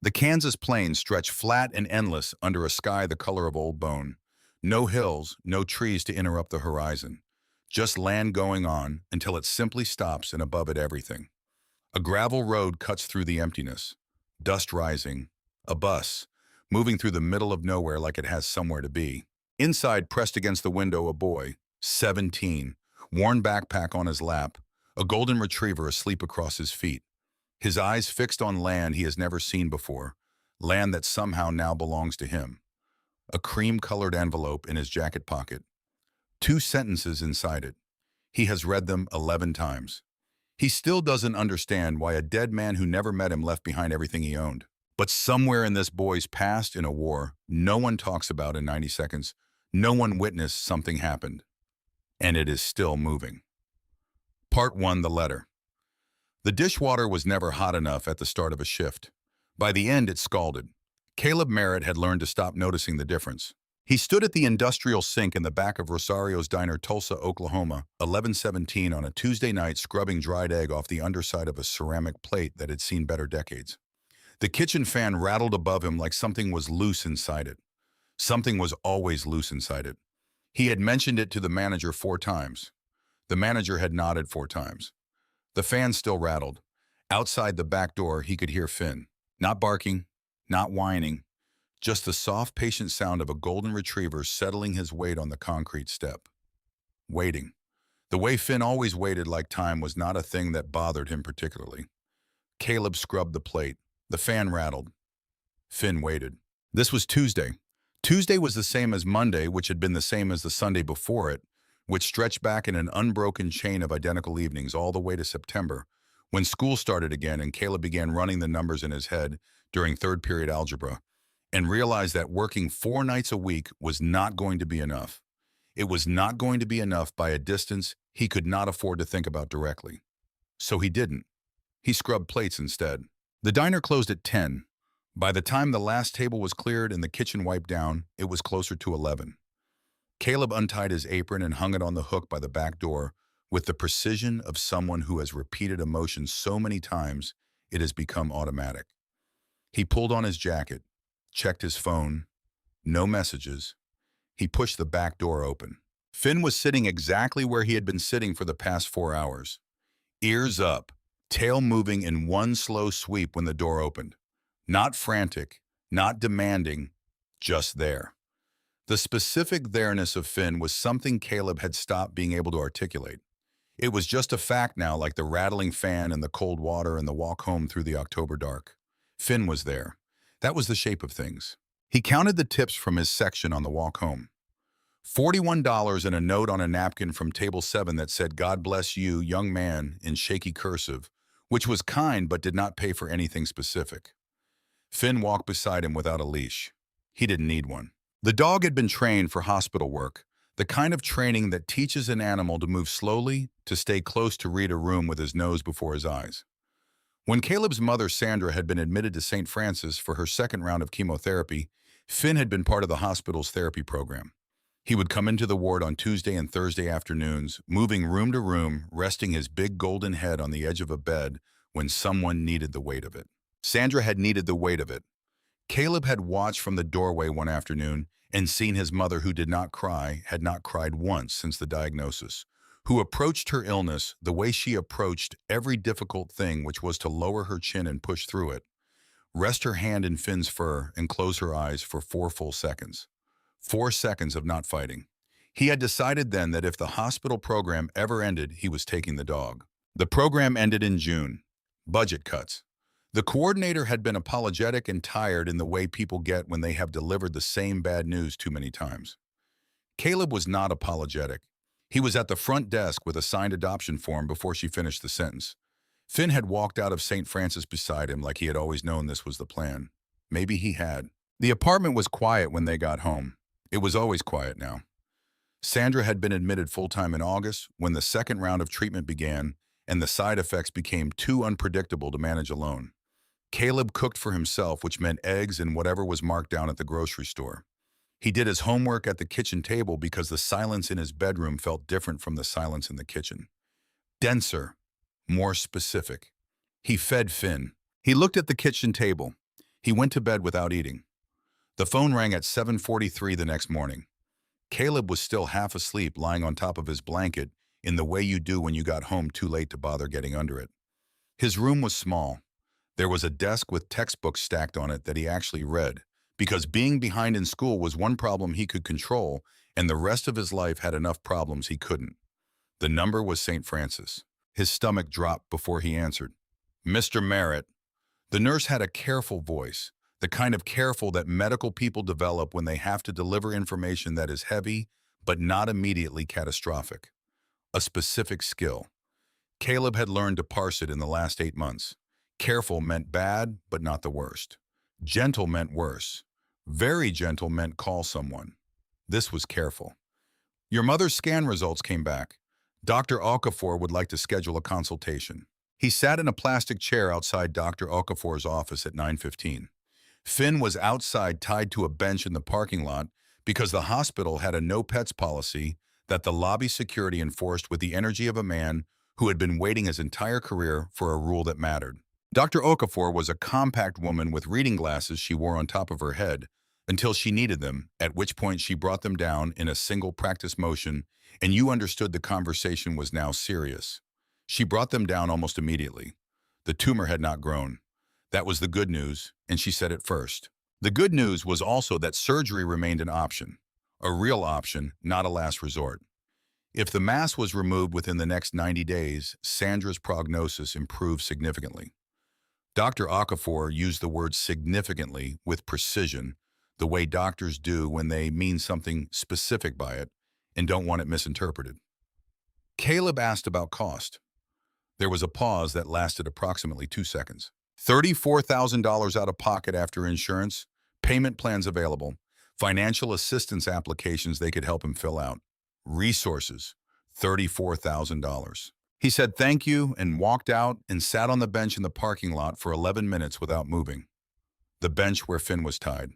The Kansas plains stretch flat and endless under a sky the color of old bone. No hills, no trees to interrupt the horizon. Just land going on until it simply stops and above it everything. A gravel road cuts through the emptiness. Dust rising. A bus, moving through the middle of nowhere like it has somewhere to be. Inside, pressed against the window, a boy, 17, worn backpack on his lap, a golden retriever asleep across his feet. His eyes fixed on land he has never seen before, land that somehow now belongs to him. A cream-colored envelope in his jacket pocket. 2 sentences inside it. He has read them 11 times. He still doesn't understand why a dead man who never met him left behind everything he owned. But somewhere in this boy's past in a war no one talks about in 90 seconds, no one witnessed something happened. And it is still moving. Part 1, the letter. The dishwater was never hot enough at the start of a shift. By the end, it scalded. Caleb Merritt had learned to stop noticing the difference. He stood at the industrial sink in the back of Rosario's Diner, Tulsa, Oklahoma, 11:17 on a Tuesday night, scrubbing dried egg off the underside of a ceramic plate that had seen better decades. The kitchen fan rattled above him like something was loose inside it. Something was always loose inside it. He had mentioned it to the manager 4 times. The manager had nodded 4 times. The fan still rattled. Outside the back door, he could hear Finn. Not barking, not whining, just the soft, patient sound of a golden retriever settling his weight on the concrete step. Waiting. The way Finn always waited, like time was not a thing that bothered him particularly. Caleb scrubbed the plate. The fan rattled. Finn waited. This was Tuesday. Tuesday was the same as Monday, which had been the same as the Sunday before it, which stretched back in an unbroken chain of identical evenings all the way to September, when school started again and Caleb began running the numbers in his head during third period algebra, and realized that working 4 nights a week was not going to be enough. It was not going to be enough by a distance he could not afford to think about directly. So he didn't. He scrubbed plates instead. The diner closed at 10. By the time the last table was cleared and the kitchen wiped down, it was closer to 11. Caleb untied his apron and hung it on the hook by the back door with the precision of someone who has repeated a motion so many times it has become automatic. He pulled on his jacket, checked his phone. No messages. He pushed the back door open. Finn was sitting exactly where he had been sitting for the past 4 hours. Ears up, tail moving in one slow sweep when the door opened. Not frantic, not demanding, just there. The specific there-ness of Finn was something Caleb had stopped being able to articulate. It was just a fact now, like the rattling fan and the cold water and the walk home through the October dark. Finn was there. That was the shape of things. He counted the tips from his section on the walk home. $41 and a note on a napkin from table 7 that said, "God bless you, young man," in shaky cursive, which was kind but did not pay for anything specific. Finn walked beside him without a leash. He didn't need one. The dog had been trained for hospital work, the kind of training that teaches an animal to move slowly, to stay close, to read a room with his nose before his eyes. When Caleb's mother, Sandra, had been admitted to St. Francis for her 2nd round of chemotherapy, Finn had been part of the hospital's therapy program. He would come into the ward on Tuesday and Thursday afternoons, moving room to room, resting his big golden head on the edge of a bed when someone needed the weight of it. Sandra had needed the weight of it. Caleb had watched from the doorway one afternoon and seen his mother, who did not cry, had not cried once since the diagnosis, who approached her illness the way she approached every difficult thing, which was to lower her chin and push through it, rest her hand in Finn's fur, and close her eyes for 4 full seconds. 4 seconds of not fighting. He had decided then that if the hospital program ever ended, he was taking the dog. The program ended in June. Budget cuts. The coordinator had been apologetic and tired in the way people get when they have delivered the same bad news too many times. Caleb was not apologetic. He was at the front desk with a signed adoption form before she finished the sentence. Finn had walked out of St. Francis beside him like he had always known this was the plan. Maybe he had. The apartment was quiet when they got home. It was always quiet now. Sandra had been admitted full-time in August when the 2nd round of treatment began and the side effects became too unpredictable to manage alone. Caleb cooked for himself, which meant eggs and whatever was marked down at the grocery store. He did his homework at the kitchen table because the silence in his bedroom felt different from the silence in the kitchen. Denser, more specific. He fed Finn. He looked at the kitchen table. He went to bed without eating. The phone rang at 7:43 the next morning. Caleb was still half asleep, lying on top of his blanket in the way you do when you got home too late to bother getting under it. His room was small. There was a desk with textbooks stacked on it that he actually read, because being behind in school was one problem he could control, and the rest of his life had enough problems he couldn't. The number was St. Francis. His stomach dropped before he answered. "Mr. Merritt." The nurse had a careful voice, the kind of careful that medical people develop when they have to deliver information that is heavy, but not immediately catastrophic. A specific skill. Caleb had learned to parse it in the last 8 months. Careful meant bad, but not the worst. Gentle meant worse. Very gentle meant call someone. This was careful. "Your mother's scan results came back. Dr. Okafor would like to schedule a consultation." He sat in a plastic chair outside Dr. Okafor's office at 9:15. Finn was outside tied to a bench in the parking lot because the hospital had a no-pets policy that the lobby security enforced with the energy of a man who had been waiting his entire career for a rule that mattered. Dr. Okafor was a compact woman with reading glasses she wore on top of her head until she needed them, at which point she brought them down in a single practice motion, and you understood the conversation was now serious. She brought them down almost immediately. The tumor had not grown. That was the good news, and she said it first. The good news was also that surgery remained an option, a real option, not a last resort. If the mass was removed within the next 90 days, Sandra's prognosis improved significantly. Dr. Okafor used the word significantly with precision, the way doctors do when they mean something specific by it and don't want it misinterpreted. Caleb asked about cost. There was a pause that lasted approximately 2 seconds. $34,000 out of pocket after insurance, payment plans available, financial assistance applications they could help him fill out, resources, $34,000. He said thank you and walked out and sat on the bench in the parking lot for 11 minutes without moving. The bench where Finn was tied.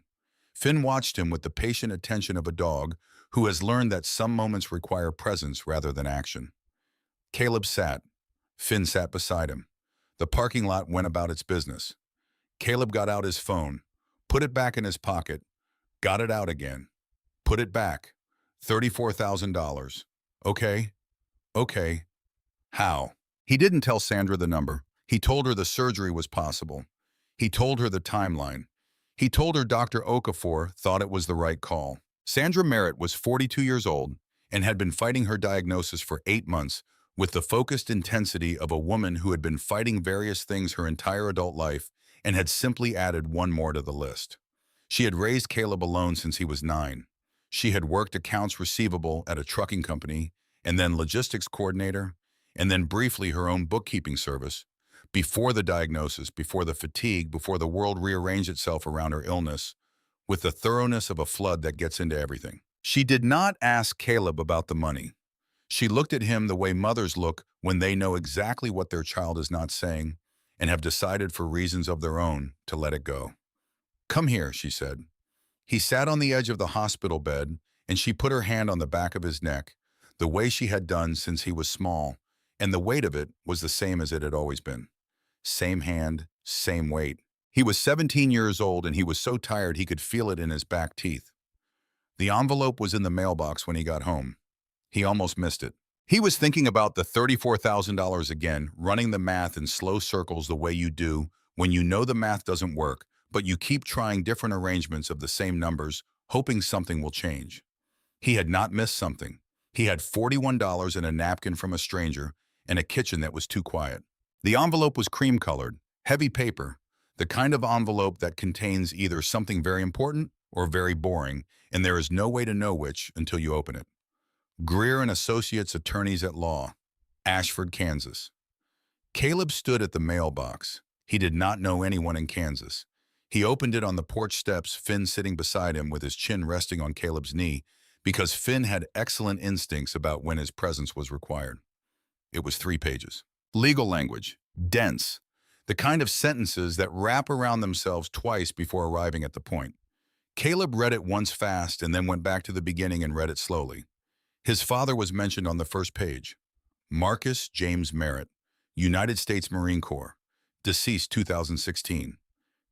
Finn watched him with the patient attention of a dog who has learned that some moments require presence rather than action. Caleb sat. Finn sat beside him. The parking lot went about its business. Caleb got out his phone, put it back in his pocket, got it out again, put it back. $34,000. Okay. How? He didn't tell Sandra the number. He told her the surgery was possible. He told her the timeline. He told her Dr. Okafor thought it was the right call. Sandra Merritt was 42 years old and had been fighting her diagnosis for 8 months with the focused intensity of a woman who had been fighting various things her entire adult life and had simply added one more to the list. She had raised Caleb alone since he was 9. She had worked accounts receivable at a trucking company, and then logistics coordinator, and then briefly her own bookkeeping service, before the diagnosis, before the fatigue, before the world rearranged itself around her illness, with the thoroughness of a flood that gets into everything. She did not ask Caleb about the money. She looked at him the way mothers look when they know exactly what their child is not saying and have decided for reasons of their own to let it go. "Come here," she said. He sat on the edge of the hospital bed, and she put her hand on the back of his neck, the way she had done since he was small, and the weight of it was the same as it had always been. Same hand, same weight. He was 17 years old, and he was so tired he could feel it in his back teeth. The envelope was in the mailbox when he got home. He almost missed it. He was thinking about the $34,000 again, running the math in slow circles the way you do when you know the math doesn't work, but you keep trying different arrangements of the same numbers, hoping something will change. He had not missed something. He had $41 in a napkin from a stranger and a kitchen that was too quiet. The envelope was cream-colored, heavy paper, the kind of envelope that contains either something very important or very boring, and there is no way to know which until you open it. Greer and Associates Attorneys at Law, Ashford, Kansas. Caleb stood at the mailbox. He did not know anyone in Kansas. He opened it on the porch steps, Finn sitting beside him with his chin resting on Caleb's knee, because Finn had excellent instincts about when his presence was required. It was 3 pages. Legal language, dense, the kind of sentences that wrap around themselves twice before arriving at the point. Caleb read it once fast and then went back to the beginning and read it slowly. His father was mentioned on the first page. Marcus James Merritt, United States Marine Corps, deceased 2016.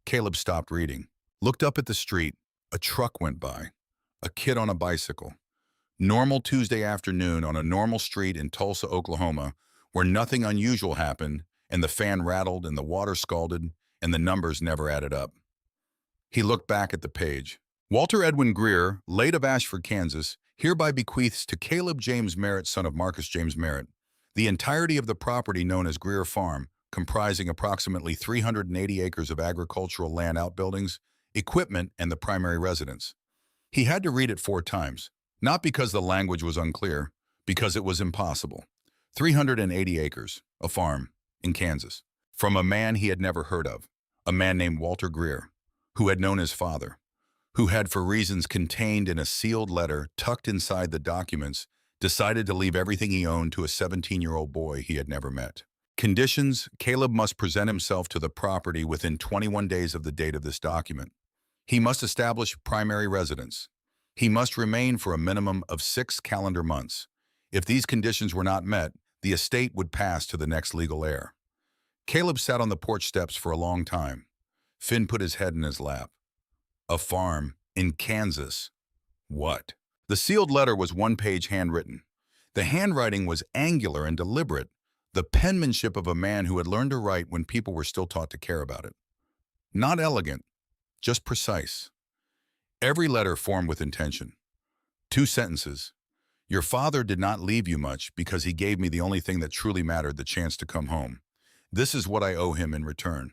Caleb stopped reading, looked up at the street. A truck went by. A kid on a bicycle. Normal Tuesday afternoon on a normal street in Tulsa, Oklahoma, where nothing unusual happened, and the fan rattled and the water scalded, and the numbers never added up. He looked back at the page. Walter Edwin Greer, late of Ashford, Kansas, hereby bequeaths to Caleb James Merritt, son of Marcus James Merritt, the entirety of the property known as Greer Farm, comprising approximately 380 acres of agricultural land, outbuildings, equipment, and the primary residence. He had to read it 4 times, not because the language was unclear, because it was impossible. 380 acres, a farm, in Kansas, from a man he had never heard of, a man named Walter Greer, who had known his father, who had, for reasons contained in a sealed letter tucked inside the documents, decided to leave everything he owned to a 17-year-old boy he had never met. Conditions: Caleb must present himself to the property within 21 days of the date of this document. He must establish primary residence. He must remain for a minimum of 6 calendar months. If these conditions were not met, the estate would pass to the next legal heir. Caleb sat on the porch steps for a long time. Finn put his head in his lap. A farm in Kansas. What? The sealed letter was 1-page handwritten. The handwriting was angular and deliberate, the penmanship of a man who had learned to write when people were still taught to care about it. Not elegant, just precise. Every letter formed with intention. 2 sentences. Your father did not leave you much because he gave me the only thing that truly mattered, the chance to come home. This is what I owe him in return.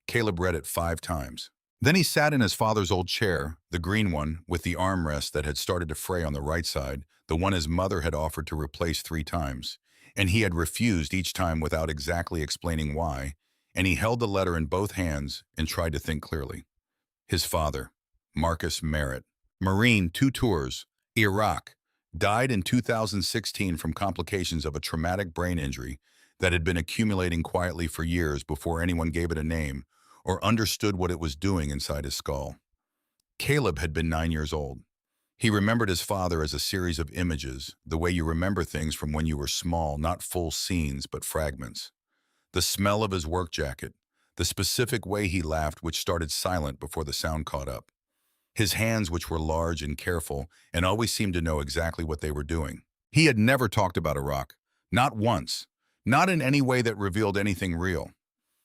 Caleb read it 5 times. Then he sat in his father's old chair, the green one, with the armrest that had started to fray on the right side, the one his mother had offered to replace 3 times, and he had refused each time without exactly explaining why, and he held the letter in both hands and tried to think clearly. His father, Marcus Merritt, Marine, 2 tours, Iraq, died in 2016 from complications of a traumatic brain injury that had been accumulating quietly for years before anyone gave it a name or understood what it was doing inside his skull. Caleb had been 9 years old. He remembered his father as a series of images, the way you remember things from when you were small, not full scenes, but fragments. The smell of his work jacket, the specific way he laughed, which started silent before the sound caught up. His hands, which were large and careful and always seemed to know exactly what they were doing. He had never talked about Iraq, not once, not in any way that revealed anything real.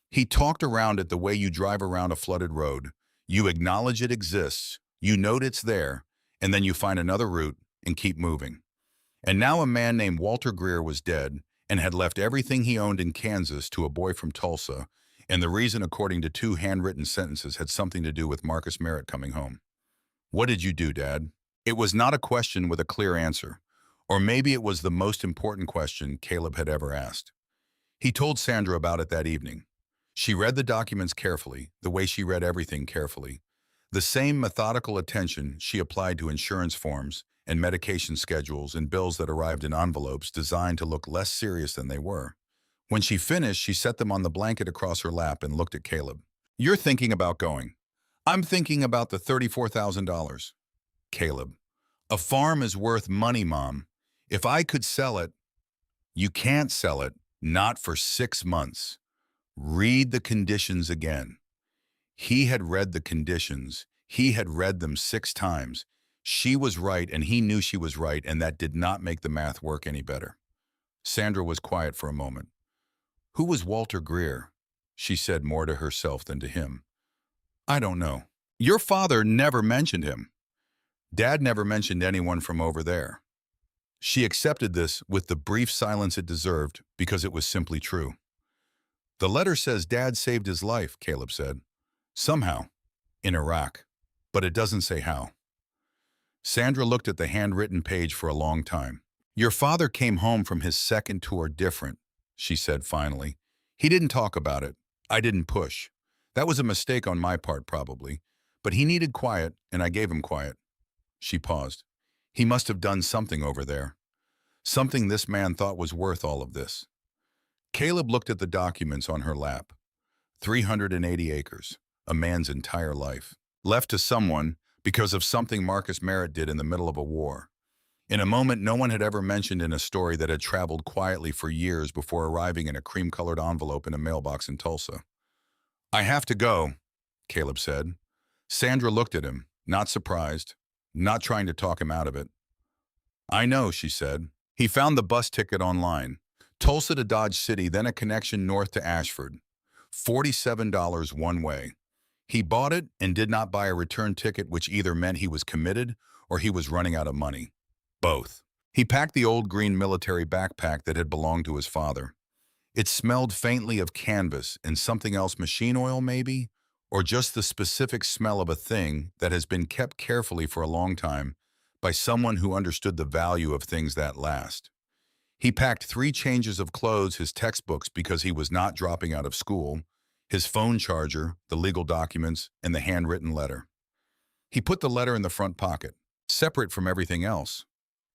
He talked around it the way you drive around a flooded road. You acknowledge it exists, you note it's there, and then you find another route and keep moving. And now a man named Walter Greer was dead and had left everything he owned in Kansas to a boy from Tulsa, and the reason, according to 2 handwritten sentences, had something to do with Marcus Merritt coming home. What did you do, Dad? It was not a question with a clear answer, or maybe it was the most important question Caleb had ever asked. He told Sandra about it that evening. She read the documents carefully, the way she read everything carefully. The same methodical attention she applied to insurance forms and medication schedules and bills that arrived in envelopes designed to look less serious than they were. When she finished, she set them on the blanket across her lap and looked at Caleb. You're thinking about going. I'm thinking about the $34,000. Caleb. A farm is worth money, Mom. If I could sell it. You can't sell it, not for 6 months. Read the conditions again. He had read the conditions. He had read them 6 times. She was right, and he knew she was right, and that did not make the math work any better. Sandra was quiet for a moment. Who was Walter Greer? She said, more to herself than to him. I don't know. Your father never mentioned him. Dad never mentioned anyone from over there. She accepted this with the brief silence it deserved because it was simply true. The letter says Dad saved his life, Caleb said. Somehow, in Iraq, but it doesn't say how. Sandra looked at the handwritten page for a long time. Your father came home from his second tour different, she said finally. He didn't talk about it. I didn't push. That was a mistake on my part, probably. But he needed quiet, and I gave him quiet. She paused. He must have done something over there. Something this man thought was worth all of this. Caleb looked at the documents on her lap. 380 acres, a man's entire life, left to someone because of something Marcus Merritt did in the middle of a war. In a moment no one had ever mentioned in a story that had traveled quietly for years before arriving in a cream-colored envelope in a mailbox in Tulsa. I have to go, Caleb said. Sandra looked at him, not surprised, not trying to talk him out of it. I know, she said. He found the bus ticket online. Tulsa to Dodge City, then a connection north to Ashford. $47 one way. He bought it and did not buy a return ticket, which either meant he was committed or he was running out of money. Both. He packed the old green military backpack that had belonged to his father. It smelled faintly of canvas and something else, machine oil maybe, or just the specific smell of a thing that has been kept carefully for a long time by someone who understood the value of things that last. He packed 3 changes of clothes, his textbooks because he was not dropping out of school, his phone charger, the legal documents, and the handwritten letter. He put the letter in the front pocket, separate from everything else.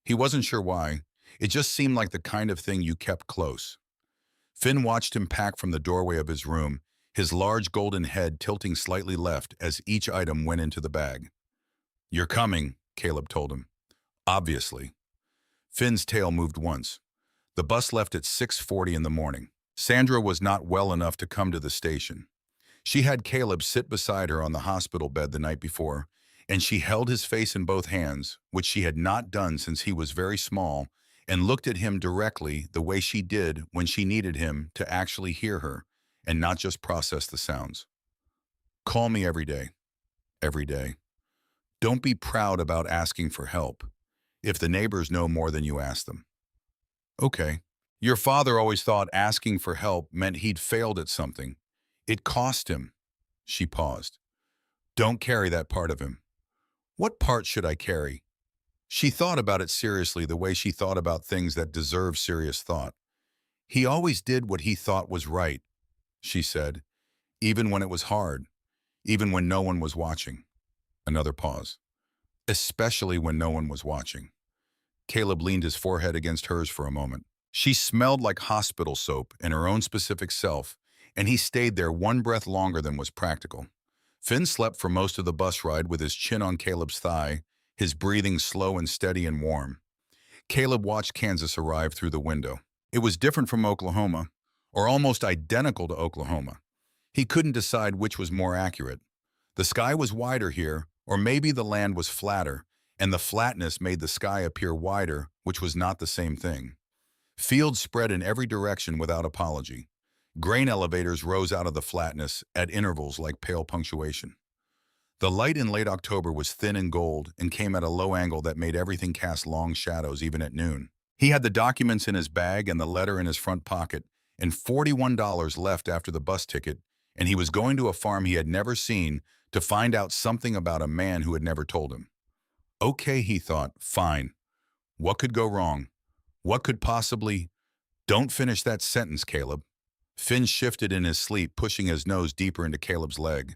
He wasn't sure why. It just seemed like the kind of thing you kept close. Finn watched him pack from the doorway of his room, his large golden head tilting slightly left as each item went into the bag. You're coming, Caleb told him. Obviously. Finn's tail moved once. The bus left at 6:40 in the morning. Sandra was not well enough to come to the station. She had Caleb sit beside her on the hospital bed the night before, and she held his face in both hands, which she had not done since he was very small, and looked at him directly the way she did when she needed him to actually hear her and not just process the sounds. Call me every day. Every day. Don't be proud about asking for help if the neighbors know more than you ask them. Okay. Your father always thought asking for help meant he'd failed at something. It cost him. She paused. Don't carry that part of him. What part should I carry? She thought about it seriously, the way she thought about things that deserve serious thought. He always did what he thought was right, she said, even when it was hard, even when no one was watching. Another pause. Especially when no one was watching. Caleb leaned his forehead against hers for a moment. She smelled like hospital soap and her own specific self, and he stayed there one breath longer than was practical. Finn slept for most of the bus ride with his chin on Caleb's thigh, his breathing slow and steady and warm. Caleb watched Kansas arrive through the window. It was different from Oklahoma, or almost identical to Oklahoma. He couldn't decide which was more accurate. The sky was wider here, or maybe the land was flatter, and the flatness made the sky appear wider, which was not the same thing. Fields spread in every direction without apology. Grain elevators rose out of the flatness at intervals like pale punctuation. The light in late October was thin and gold and came at a low angle that made everything cast long shadows even at noon. He had the documents in his bag and the letter in his front pocket, and $41 left after the bus ticket, and he was going to a farm he had never seen to find out something about a man who had never told him. Okay, he thought, fine. What could go wrong? What could possibly— Don't finish that sentence, Caleb. Finn shifted in his sleep, pushing his nose deeper into Caleb's leg.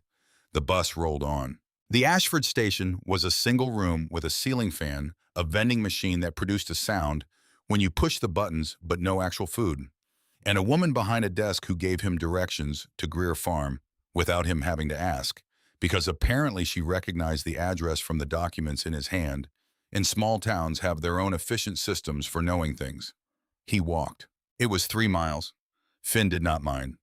The bus rolled on. The Ashford station was a single room with a ceiling fan, a vending machine that produced a sound when you pushed the buttons, but no actual food, and a woman behind a desk who gave him directions to Greer Farm without him having to ask, because apparently she recognized the address from the documents in his hand, and small towns have their own efficient systems for knowing things. He walked. It was 3 miles. Finn did not mind.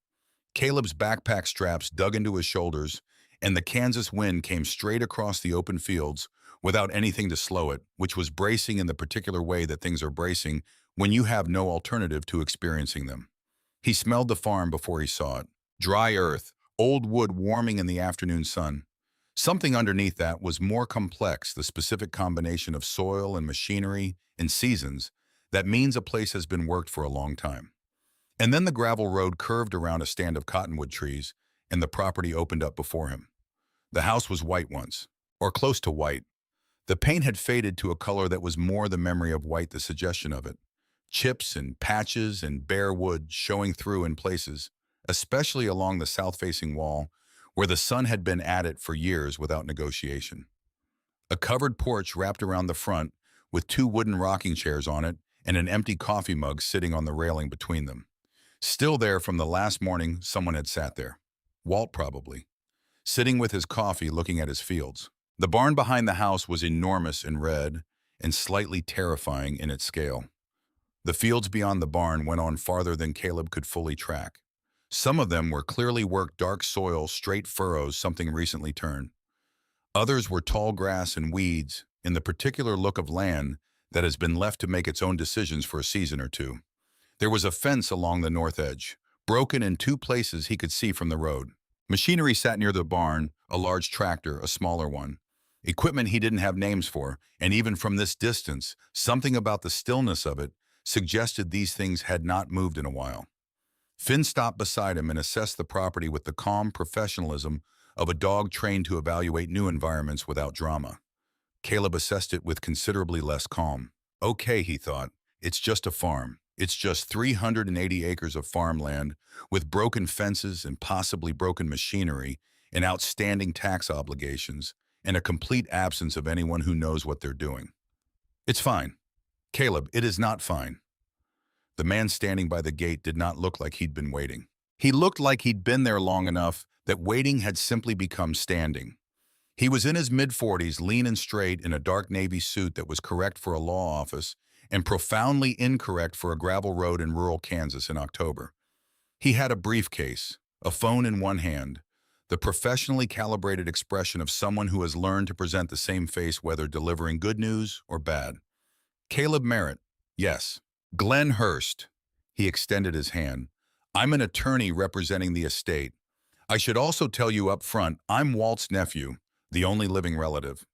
Caleb's backpack straps dug into his shoulders, and the Kansas wind came straight across the open fields without anything to slow it, which was bracing in the particular way that things are bracing when you have no alternative to experiencing them. He smelled the farm before he saw it. Dry earth, old wood warming in the afternoon sun. Something underneath that was more complex, the specific combination of soil and machinery and seasons that means a place has been worked for a long time. And then the gravel road curved around a stand of cottonwood trees, and the property opened up before him. The house was white once, or close to white. The paint had faded to a color that was more the memory of white, the suggestion of it. Chips and patches and bare wood showing through in places, especially along the south-facing wall, where the sun had been at it for years without negotiation. A covered porch wrapped around the front, with 2 wooden rocking chairs on it and an empty coffee mug sitting on the railing between them. Still there from the last morning someone had sat there. Walt probably, sitting with his coffee looking at his fields. The barn behind the house was enormous in red and slightly terrifying in its scale. The fields beyond the barn went on farther than Caleb could fully track. Some of them were clearly worked dark soil, straight furrows, something recently turned. Others were tall grass and weeds, in the particular look of land that has been left to make its own decisions for a season or two. There was a fence along the north edge, broken in two places he could see from the road. Machinery sat near the barn, a large tractor, a smaller one. Equipment he didn't have names for, and even from this distance, something about the stillness of it suggested these things had not moved in a while. Finn stopped beside him and assessed the property with the calm professionalism of a dog trained to evaluate new environments without drama. Caleb assessed it with considerably less calm. Okay, he thought, it's just a farm. It's just 380 acres of farmland with broken fences and possibly broken machinery and outstanding tax obligations and a complete absence of anyone who knows what they're doing. It's fine. Caleb, it is not fine. The man standing by the gate did not look like he'd been waiting. He looked like he'd been there long enough that waiting had simply become standing. He was in his mid-40s, lean and straight, in a dark navy suit that was correct for a law office and profoundly incorrect for a gravel road in rural Kansas in October. He had a briefcase, a phone in one hand, the professionally calibrated expression of someone who has learned to present the same face whether delivering good news or bad. Caleb Merritt, yes. Glenn Hurst. He extended his hand. I'm an attorney representing the estate. I should also tell you up front, I'm Walt's nephew, the only living relative.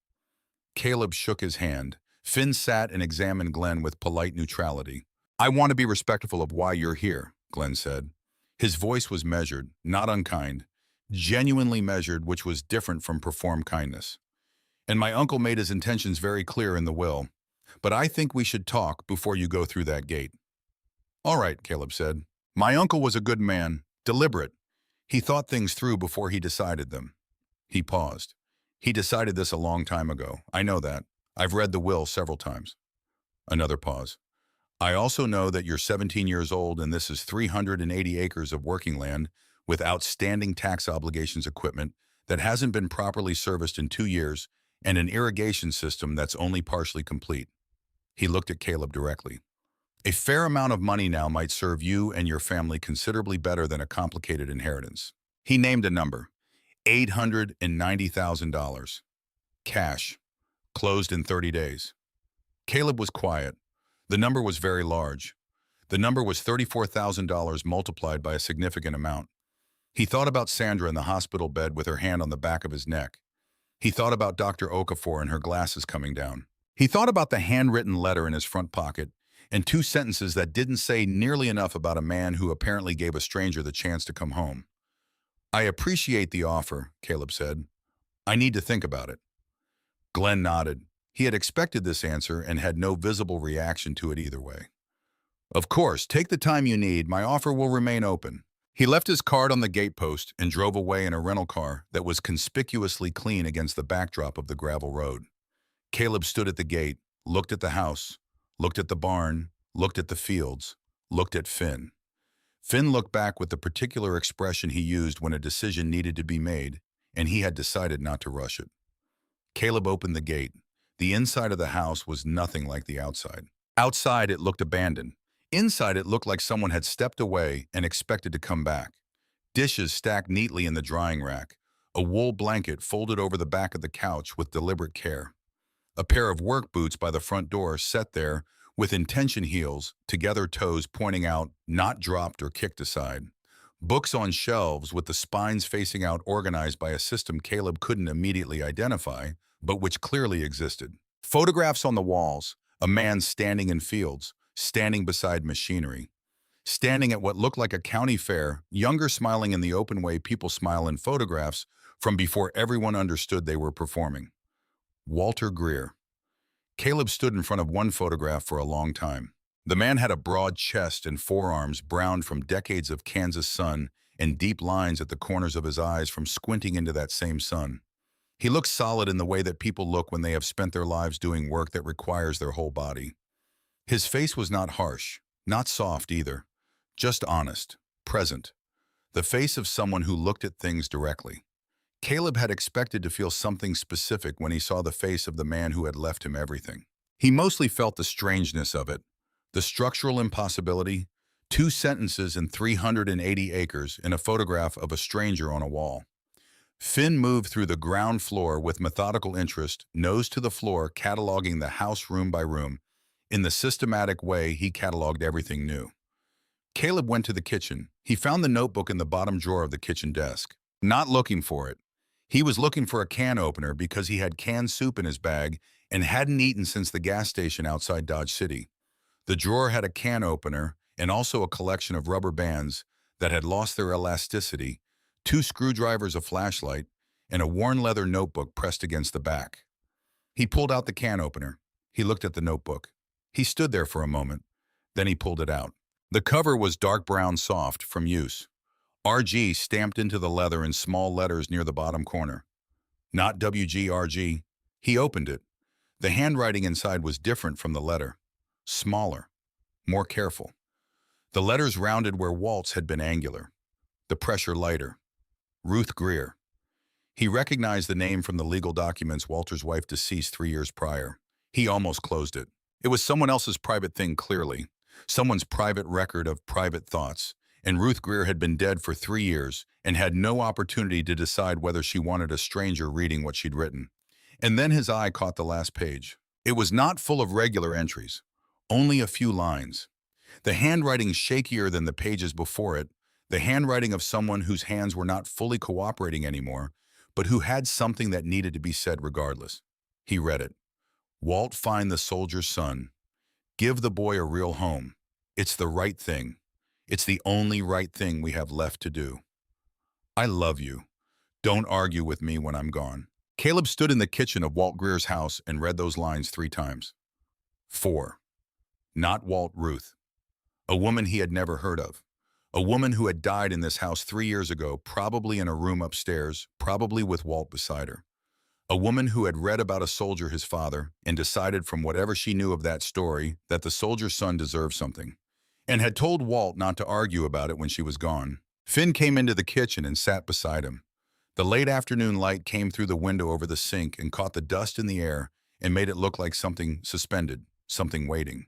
Caleb shook his hand. Finn sat and examined Glenn with polite neutrality. I want to be respectful of why you're here, Glenn said. His voice was measured, not unkind, genuinely measured, which was different from performed kindness. And my uncle made his intentions very clear in the will. But I think we should talk before you go through that gate. All right, Caleb said. My uncle was a good man, deliberate. He thought things through before he decided them. He paused. He decided this a long time ago. I know that. I've read the will several times. Another pause. I also know that you're 17 years old and this is 380 acres of working land with outstanding tax obligations equipment that hasn't been properly serviced in 2 years and an irrigation system that's only partially complete. He looked at Caleb directly. A fair amount of money now might serve you and your family considerably better than a complicated inheritance. He named a number, $890,000. Cash, closed in 30 days. Caleb was quiet. The number was very large. The number was $34,000 multiplied by a significant amount. He thought about Sandra in the hospital bed with her hand on the back of his neck. He thought about Dr. Okafor and her glasses coming down. He thought about the handwritten letter in his front pocket and 2 sentences that didn't say nearly enough about a man who apparently gave a stranger the chance to come home. I appreciate the offer, Caleb said. I need to think about it. Glenn nodded. He had expected this answer and had no visible reaction to it either way. Of course, take the time you need. My offer will remain open. He left his card on the gatepost and drove away in a rental car that was conspicuously clean against the backdrop of the gravel road. Caleb stood at the gate, looked at the house, looked at the barn, looked at the fields, looked at Finn. Finn looked back with the particular expression he used when a decision needed to be made, and he had decided not to rush it. Caleb opened the gate. The inside of the house was nothing like the outside. Outside, it looked abandoned. Inside, it looked like someone had stepped away and expected to come back. Dishes stacked neatly in the drying rack, a wool blanket folded over the back of the couch with deliberate care. A pair of work boots by the front door set there with intention heels, together toes pointing out, not dropped or kicked aside. Books on shelves with the spines facing out organized by a system Caleb couldn't immediately identify, but which clearly existed. Photographs on the walls, a man standing in fields, standing beside machinery, standing at what looked like a county fair, younger smiling in the open way people smile in photographs from before everyone understood they were performing. Walter Greer. Caleb stood in front of one photograph for a long time. The man had a broad chest and forearms browned from decades of Kansas sun and deep lines at the corners of his eyes from squinting into that same sun. He looked solid in the way that people look when they have spent their lives doing work that requires their whole body. His face was not harsh, not soft either, just honest, present, the face of someone who looked at things directly. Caleb had expected to feel something specific when he saw the face of the man who had left him everything. He mostly felt the strangeness of it, the structural impossibility, 2 sentences and 380 acres in a photograph of a stranger on a wall. Finn moved through the ground floor with methodical interest, nose to the floor, cataloging the house room by room. In the systematic way he cataloged everything new. Caleb went to the kitchen. He found the notebook in the bottom drawer of the kitchen desk. Not looking for it. He was looking for a can opener because he had canned soup in his bag and hadn't eaten since the gas station outside Dodge City. The drawer had a can opener and also a collection of rubber bands that had lost their elasticity, 2 screwdrivers, a flashlight, and a worn leather notebook pressed against the back. He pulled out the can opener. He looked at the notebook. He stood there for a moment. Then he pulled it out. The cover was dark brown soft from use. RG stamped into the leather in small letters near the bottom corner. Not WGRG. He opened it. The handwriting inside was different from the letter. Smaller. More careful. The letters rounded where Walt's had been angular. The pressure lighter. Ruth Greer. He recognized the name from the legal documents. Walter's wife deceased 3 years prior. He almost closed it. It was someone else's private thing, clearly. Someone's private record of private thoughts. And Ruth Greer had been dead for 3 years and had no opportunity to decide whether she wanted a stranger reading what she'd written. And then his eye caught the last page. It was not full of regular entries. Only a few lines. The handwriting shakier than the pages before it, the handwriting of someone whose hands were not fully cooperating anymore, but who had something that needed to be said regardless. He read it. Walt, find the soldier's son. Give the boy a real home. It's the right thing. It's the only right thing we have left to do. I love you. Don't argue with me when I'm gone. Caleb stood in the kitchen of Walt Greer's house and read those lines 3 times. 4. Not Walt, Ruth. A woman he had never heard of. A woman who had died in this house 3 years ago, probably in a room upstairs, probably with Walt beside her. A woman who had read about a soldier, his father, and decided from whatever she knew of that story that the soldier's son deserved something, and had told Walt not to argue about it when she was gone. Finn came into the kitchen and sat beside him. The late afternoon light came through the window over the sink and caught the dust in the air and made it look like something suspended, something waiting.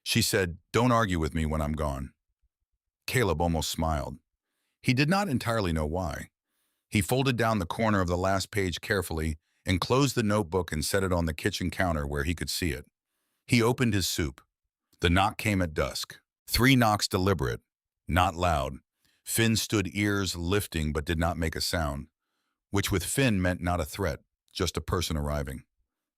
She said, "Don't argue with me when I'm gone." Caleb almost smiled. He did not entirely know why. He folded down the corner of the last page carefully and closed the notebook and set it on the kitchen counter where he could see it. He opened his soup. The knock came at dusk. 3 knocks, deliberate, not loud. Finn stood, ears lifting, but did not make a sound, which with Finn meant not a threat, just a person arriving.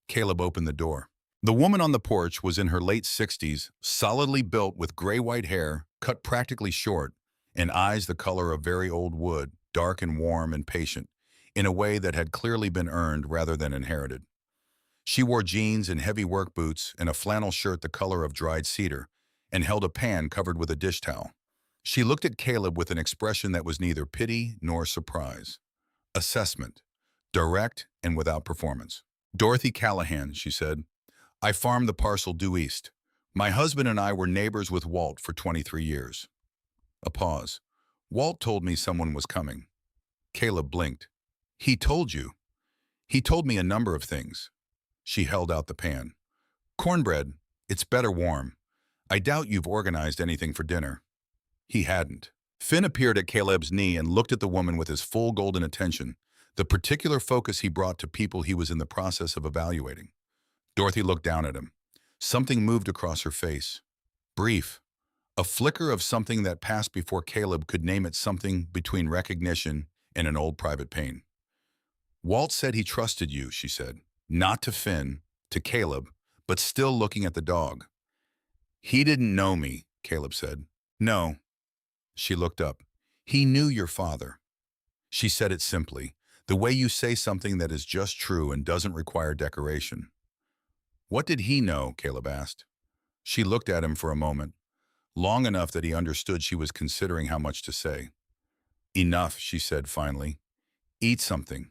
Caleb opened the door. The woman on the porch was in her late 60s, solidly built with gray-white hair, cut practically short, and eyes the color of very old wood, dark and warm and patient, in a way that had clearly been earned rather than inherited. She wore jeans and heavy work boots and a flannel shirt the color of dried cedar, and held a pan covered with a dish towel. She looked at Caleb with an expression that was neither pity nor surprise. Assessment. Direct and without performance. "Dorothy Callahan," she said. "I farmed the parcel due east. My husband and I were neighbors with Walt for 23 years. A pause. "Walt told me someone was coming." Caleb blinked. "He told you?" "He told me a number of things." She held out the pan. "Cornbread. It's better warm. I doubt you've organized anything for dinner." He hadn't. Finn appeared at Caleb's knee and looked at the woman with his full golden attention, the particular focus he brought to people he was in the process of evaluating. Dorothy looked down at him. Something moved across her face. Brief. A flicker of something that passed before Caleb could name it, something between recognition and an old private pain. "Walt said he trusted you," she said. Not to Finn, to Caleb, but still looking at the dog. "He didn't know me," Caleb said. "No." She looked up. "He knew your father." She said it simply, the way you say something that is just true and doesn't require decoration. "What did he know?" Caleb asked. She looked at him for a moment, long enough that he understood she was considering how much to say. "Enough," she said finally. "Eat something.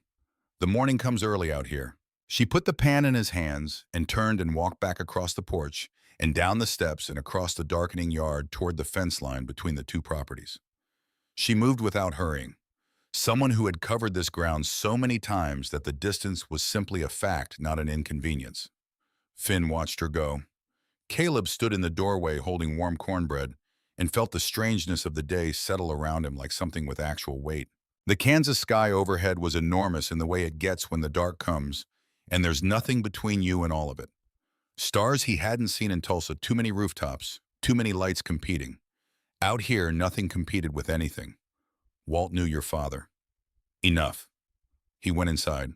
The morning comes early out here." She put the pan in his hands and turned and walked back across the porch and down the steps and across the darkening yard toward the fence line between the 2 properties. She moved without hurrying. Someone who had covered this ground so many times that the distance was simply a fact, not an inconvenience. Finn watched her go. Caleb stood in the doorway holding warm cornbread, and felt the strangeness of the day settle around him like something with actual weight. The Kansas sky overhead was enormous in the way it gets when the dark comes, and there's nothing between you and all of it. Stars he hadn't seen in Tulsa, too many rooftops, too many lights competing. Out here, nothing competed with anything. Walt knew your father. Enough. He went inside.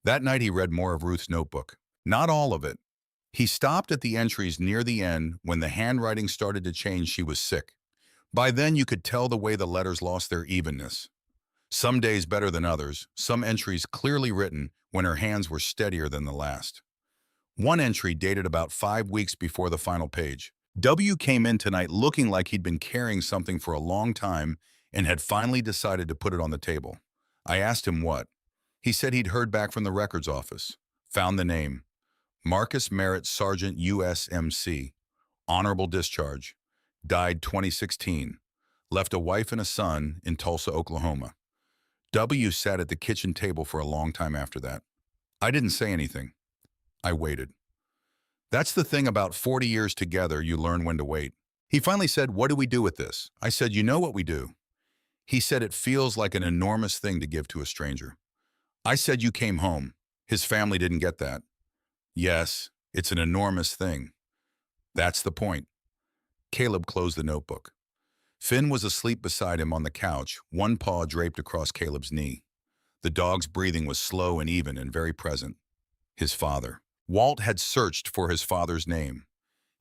That night he read more of Ruth's notebook. Not all of it. He stopped at the entries near the end when the handwriting started to change. She was sick. By then you could tell the way the letters lost their evenness. Some days better than others, some entries clearly written when her hands were steadier than the last. One entry dated about 5 weeks before the final page. W came in tonight looking like he'd been carrying something for a long time and had finally decided to put it on the table. I asked him what. He said he'd heard back from the records office. Found the name. Marcus Merritt, Sergeant USMC. Honorable discharge. Died 2016. Left a wife and a son in Tulsa, Oklahoma. W sat at the kitchen table for a long time after that. I didn't say anything. I waited. That's the thing about 40 years together, you learn when to wait. He finally said, "What do we do with this?" I said, "You know what we do." He said, "It feels like an enormous thing to give to a stranger." I said, "You came home." His family didn't get that. Yes, it's an enormous thing. That's the point. Caleb closed the notebook. Finn was asleep beside him on the couch, one paw draped across Caleb's knee. The dog's breathing was slow and even and very present. His father. Walt had searched for his father's name,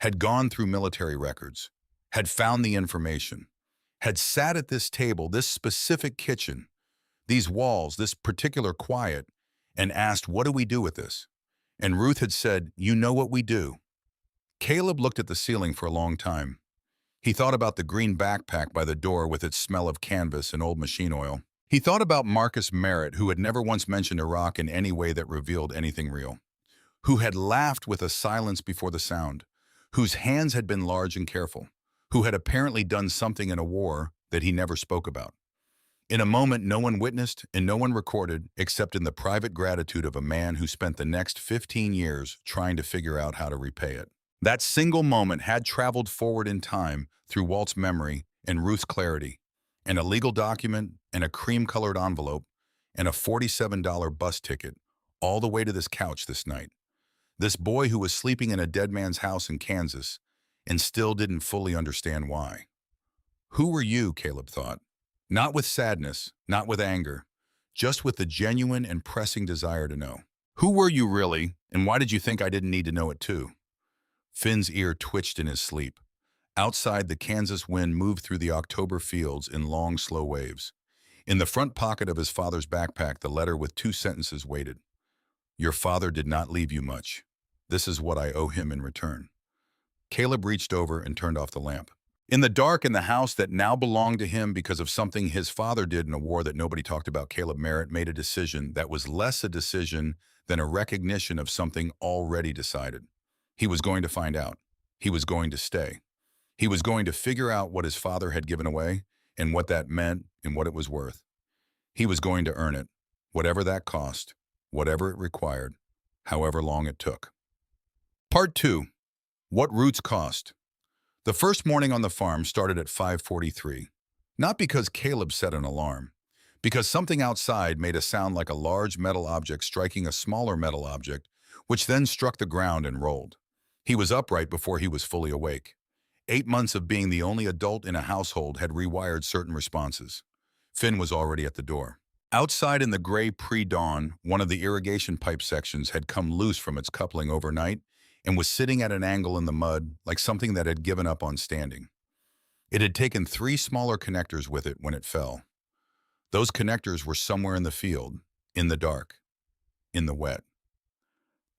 had gone through military records, had found the information, had sat at this table, this specific kitchen, these walls, this particular quiet, and asked, "What do we do with this?" And Ruth had said, "You know what we do." Caleb looked at the ceiling for a long time. He thought about the green backpack by the door with its smell of canvas and old machine oil. He thought about Marcus Merritt, who had never once mentioned Iraq in any way that revealed anything real, who had laughed with a silence before the sound, whose hands had been large and careful, who had apparently done something in a war that he never spoke about. In a moment no one witnessed and no one recorded except in the private gratitude of a man who spent the next 15 years trying to figure out how to repay it. That single moment had traveled forward in time through Walt's memory and Ruth's clarity, and a legal document and a cream-colored envelope and a $47 bus ticket all the way to this couch this night. This boy who was sleeping in a dead man's house in Kansas and still didn't fully understand why. Who were you, Caleb thought? Not with sadness, not with anger, just with the genuine and pressing desire to know. Who were you really, and why did you think I didn't need to know it too? Finn's ear twitched in his sleep. Outside, the Kansas wind moved through the October fields in long, slow waves. In the front pocket of his father's backpack, the letter with 2 sentences waited. Your father did not leave you much. This is what I owe him in return. Caleb reached over and turned off the lamp. In the dark in the house that now belonged to him because of something his father did in a war that nobody talked about, Caleb Merritt made a decision that was less a decision than a recognition of something already decided. He was going to find out. He was going to stay. He was going to figure out what his father had given away and what that meant and what it was worth. He was going to earn it, whatever that cost, whatever it required, however long it took. Part 2. What roots cost. The first morning on the farm started at 5:43. Not because Caleb set an alarm, because something outside made a sound like a large metal object striking a smaller metal object, which then struck the ground and rolled. He was upright before he was fully awake. 8 months of being the only adult in a household had rewired certain responses. Finn was already at the door. Outside in the gray pre-dawn, one of the irrigation pipe sections had come loose from its coupling overnight and was sitting at an angle in the mud like something that had given up on standing. It had taken 3 smaller connectors with it when it fell. Those connectors were somewhere in the field, in the dark, in the wet.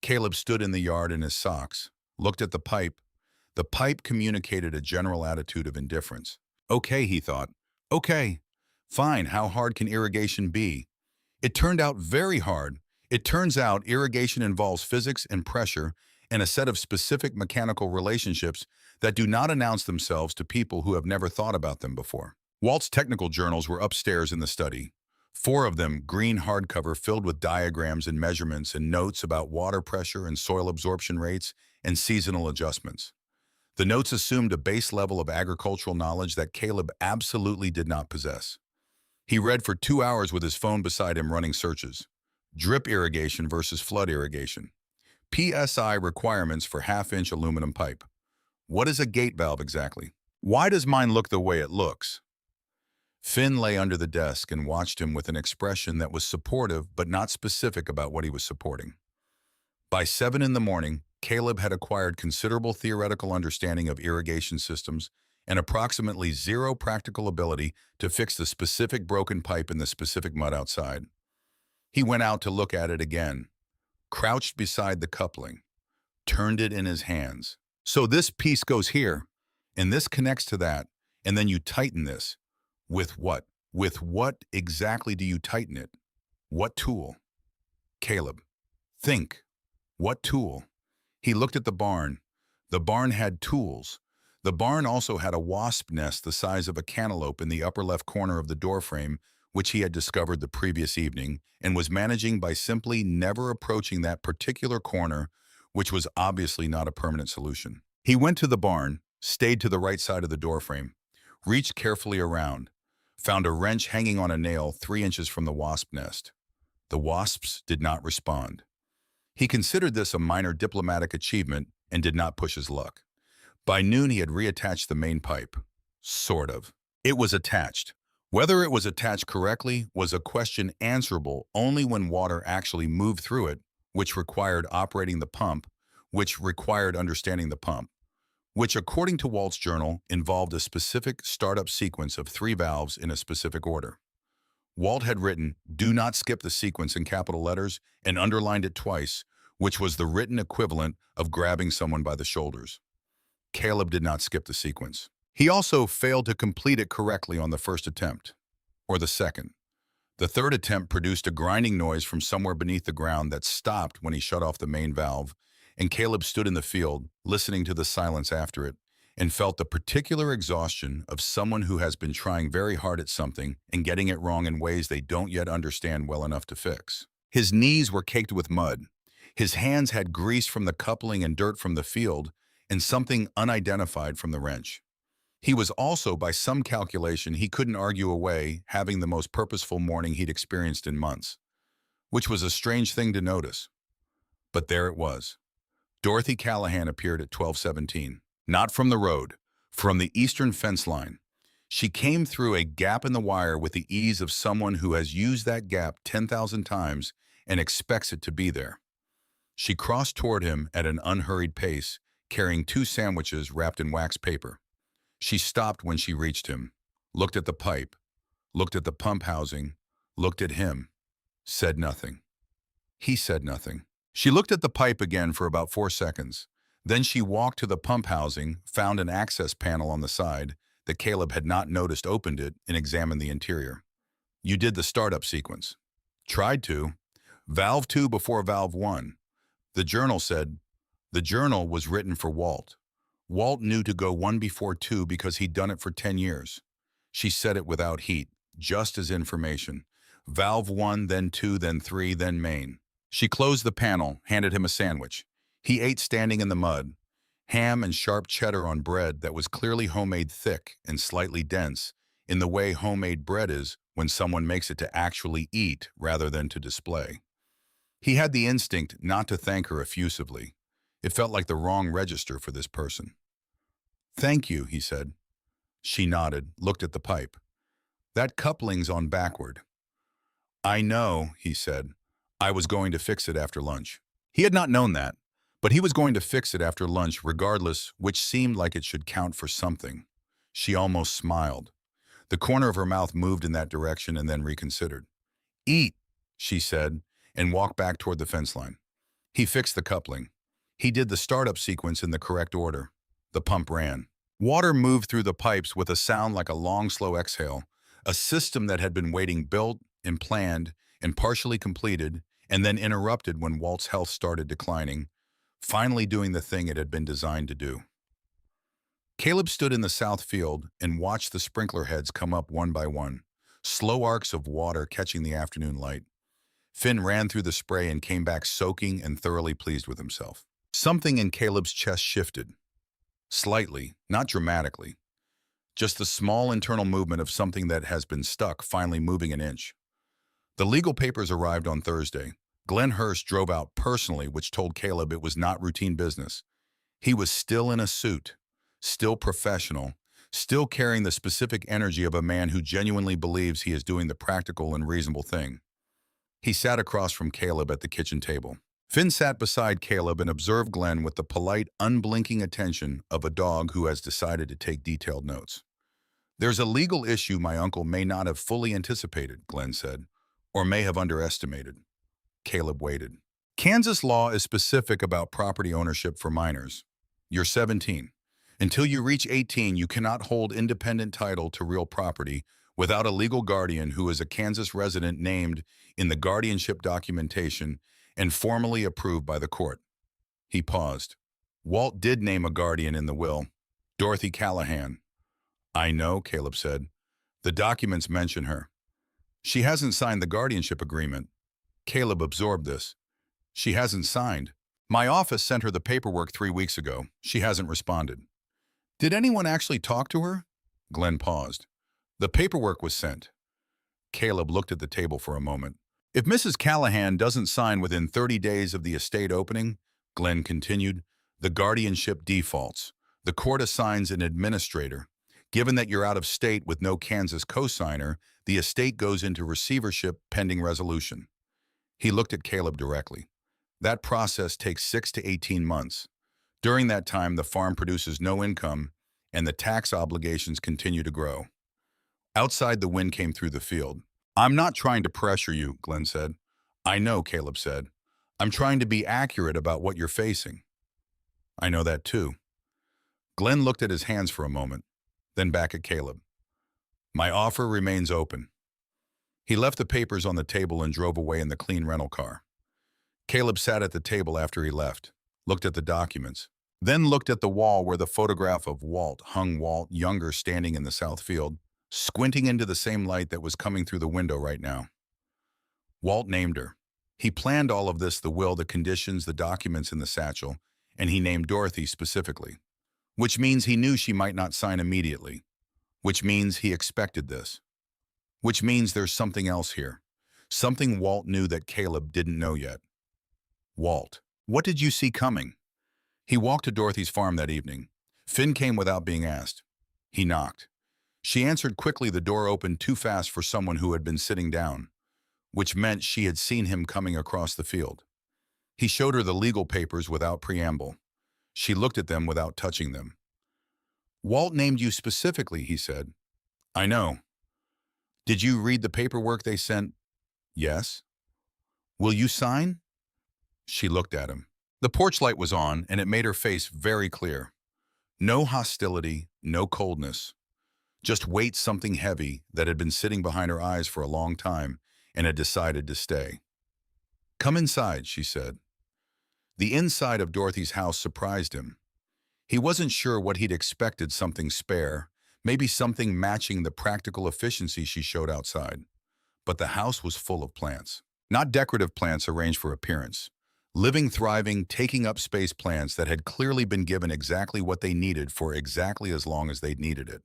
Caleb stood in the yard in his socks, looked at the pipe. The pipe communicated a general attitude of indifference. Okay, he thought. Okay. Fine, how hard can irrigation be? It turned out very hard. It turns out irrigation involves physics and pressure and a set of specific mechanical relationships that do not announce themselves to people who have never thought about them before. Walt's technical journals were upstairs in the study. 4 of them, green hardcover filled with diagrams and measurements and notes about water pressure and soil absorption rates and seasonal adjustments. The notes assumed a base level of agricultural knowledge that Caleb absolutely did not possess. He read for 2 hours with his phone beside him running searches. Drip irrigation versus flood irrigation. PSI requirements for half-inch aluminum pipe. What is a gate valve exactly? Why does mine look the way it looks? Finn lay under the desk and watched him with an expression that was supportive but not specific about what he was supporting. By 7 in the morning, Caleb had acquired considerable theoretical understanding of irrigation systems and approximately zero practical ability to fix the specific broken pipe in the specific mud outside. He went out to look at it again, crouched beside the coupling, turned it in his hands. So this piece goes here, and this connects to that, and then you tighten this. With what? With what exactly do you tighten it? What tool? Caleb. Think. What tool? He looked at the barn. The barn had tools. The barn also had a wasp nest the size of a cantaloupe in the upper left corner of the doorframe, which he had discovered the previous evening, and was managing by simply never approaching that particular corner, which was obviously not a permanent solution. He went to the barn, stayed to the right side of the doorframe, reached carefully around, found a wrench hanging on a nail 3 inches from the wasp nest. The wasps did not respond. He considered this a minor diplomatic achievement and did not push his luck. By noon, he had reattached the main pipe. Sort of. It was attached. Whether it was attached correctly was a question answerable only when water actually moved through it, which required operating the pump, which required understanding the pump, which, according to Walt's journal, involved a specific startup sequence of 3 valves in a specific order. Walt had written, "Do not skip the sequence" in capital letters and underlined it twice, which was the written equivalent of grabbing someone by the shoulders. Caleb did not skip the sequence. He also failed to complete it correctly on the first attempt, or the second. The third attempt produced a grinding noise from somewhere beneath the ground that stopped when he shut off the main valve, and Caleb stood in the field, listening to the silence after it, and felt the particular exhaustion of someone who has been trying very hard at something and getting it wrong in ways they don't yet understand well enough to fix. His knees were caked with mud. His hands had grease from the coupling and dirt from the field, and something unidentified from the wrench. He was also, by some calculation he couldn't argue away, having the most purposeful morning he'd experienced in months, which was a strange thing to notice. But there it was. Dorothy Callahan appeared at 12:17. Not from the road, from the eastern fence line. She came through a gap in the wire with the ease of someone who has used that gap 10,000 times and expects it to be there. She crossed toward him at an unhurried pace, carrying 2 sandwiches wrapped in wax paper. She stopped when she reached him, looked at the pipe, looked at the pump housing, looked at him, said nothing. He said nothing. She looked at the pipe again for about 4 seconds. Then she walked to the pump housing, found an access panel on the side that Caleb had not noticed, opened it, and examined the interior. "You did the startup sequence." "Tried to. Valve 2 before valve 1. The journal said." The journal was written for Walt. Walt knew to go 1 before 2 because he'd done it for 10 years. She said it without heat, just as information. Valve 1, then 2, then 3, then main. She closed the panel, handed him a sandwich. He ate standing in the mud. Ham and sharp cheddar on bread that was clearly homemade, thick and slightly dense, in the way homemade bread is when someone makes it to actually eat rather than to display. He had the instinct not to thank her effusively. It felt like the wrong register for this person. "Thank you," he said. She nodded, looked at the pipe. "That coupling's on backward." "I know," he said. "I was going to fix it after lunch." He had not known that, but he was going to fix it after lunch regardless, which seemed like it should count for something. She almost smiled. The corner of her mouth moved in that direction and then reconsidered. "Eat," she said, and walked back toward the fence line. He fixed the coupling. He did the startup sequence in the correct order. The pump ran. Water moved through the pipes with a sound like a long, slow exhale, a system that had been waiting, built and planned and partially completed, and then interrupted when Walt's health started declining, finally doing the thing it had been designed to do. Caleb stood in the south field and watched the sprinkler heads come up one by one, slow arcs of water catching the afternoon light. Finn ran through the spray and came back soaking and thoroughly pleased with himself. Something in Caleb's chest shifted. Slightly, not dramatically. Just the small internal movement of something that has been stuck finally moving an inch. The legal papers arrived on Thursday. Glenn Hurst drove out personally, which told Caleb it was not routine business. He was still in a suit, still professional, still carrying the specific energy of a man who genuinely believes he is doing the practical and reasonable thing. He sat across from Caleb at the kitchen table. Finn sat beside Caleb and observed Glenn with the polite, unblinking attention of a dog who has decided to take detailed notes. "There's a legal issue my uncle may not have fully anticipated," Glenn said, "or may have underestimated." Caleb waited. "Kansas law is specific about property ownership for minors. You're 17. Until you reach 18, you cannot hold independent title to real property without a legal guardian who is a Kansas resident named in the guardianship documentation and formally approved by the court." He paused. "Walt did name a guardian in the will, Dorothy Callahan." "I know," Caleb said. "The documents mention her." "She hasn't signed the guardianship agreement." Caleb absorbed this. "She hasn't signed. My office sent her the paperwork 3 weeks ago. She hasn't responded." "Did anyone actually talk to her?" Glenn paused. "The paperwork was sent." Caleb looked at the table for a moment. "If Mrs. Callahan doesn't sign within 30 days of the estate opening," Glenn continued, "the guardianship defaults. The court assigns an administrator. Given that you're out of state with no Kansas cosigner, the estate goes into receivership pending resolution." He looked at Caleb directly. "That process takes 6 to 18 months. During that time, the farm produces no income, and the tax obligations continue to grow." Outside, the wind came through the field. "I'm not trying to pressure you," Glenn said. "I know," Caleb said. "I'm trying to be accurate about what you're facing." "I know that too." Glenn looked at his hands for a moment, then back at Caleb. "My offer remains open." He left the papers on the table and drove away in the clean rental car. Caleb sat at the table after he left, looked at the documents, then looked at the wall where the photograph of Walt hung, Walt younger standing in the south field, squinting into the same light that was coming through the window right now. Walt named her. He planned all of this, the will, the conditions, the documents in the satchel, and he named Dorothy specifically. Which means he knew she might not sign immediately. Which means he expected this. Which means there's something else here. Something Walt knew that Caleb didn't know yet. "Walt, what did you see coming?" He walked to Dorothy's farm that evening. Finn came without being asked. He knocked. She answered quickly. The door opened too fast for someone who had been sitting down, which meant she had seen him coming across the field. He showed her the legal papers without preamble. She looked at them without touching them. "Walt named you specifically," he said. "I know." "Did you read the paperwork they sent?" "Yes." "Will you sign?" She looked at him. The porch light was on, and it made her face very clear. No hostility, no coldness. Just weight, something heavy that had been sitting behind her eyes for a long time and had decided to stay. "Come inside," she said. The inside of Dorothy's house surprised him. He wasn't sure what he'd expected, something spare, maybe something matching the practical efficiency she showed outside. But the house was full of plants. Not decorative plants arranged for appearance. Living, thriving, taking up space plants that had clearly been given exactly what they needed for exactly as long as they'd needed it.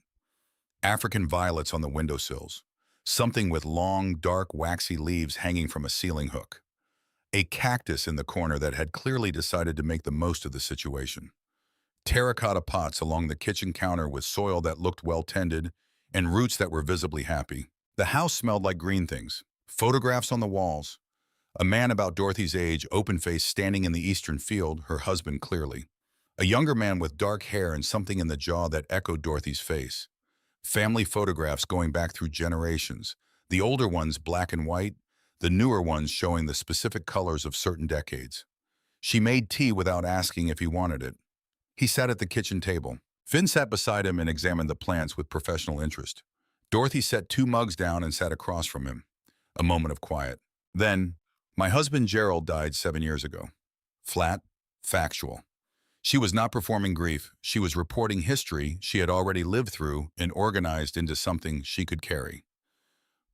African violets on the windowsills. Something with long, dark, waxy leaves hanging from a ceiling hook. A cactus in the corner that had clearly decided to make the most of the situation. Terracotta pots along the kitchen counter with soil that looked well tended and roots that were visibly happy. The house smelled like green things. Photographs on the walls. A man about Dorothy's age, open-faced, standing in the eastern field, her husband clearly. A younger man with dark hair and something in the jaw that echoed Dorothy's face. Family photographs going back through generations. The older ones black and white, the newer ones showing the specific colors of certain decades. She made tea without asking if he wanted it. He sat at the kitchen table. Finn sat beside him and examined the plants with professional interest. Dorothy set 2 mugs down and sat across from him. A moment of quiet. Then, "My husband Gerald died 7 years ago." Flat, factual. She was not performing grief. She was reporting history she had already lived through and organized into something she could carry.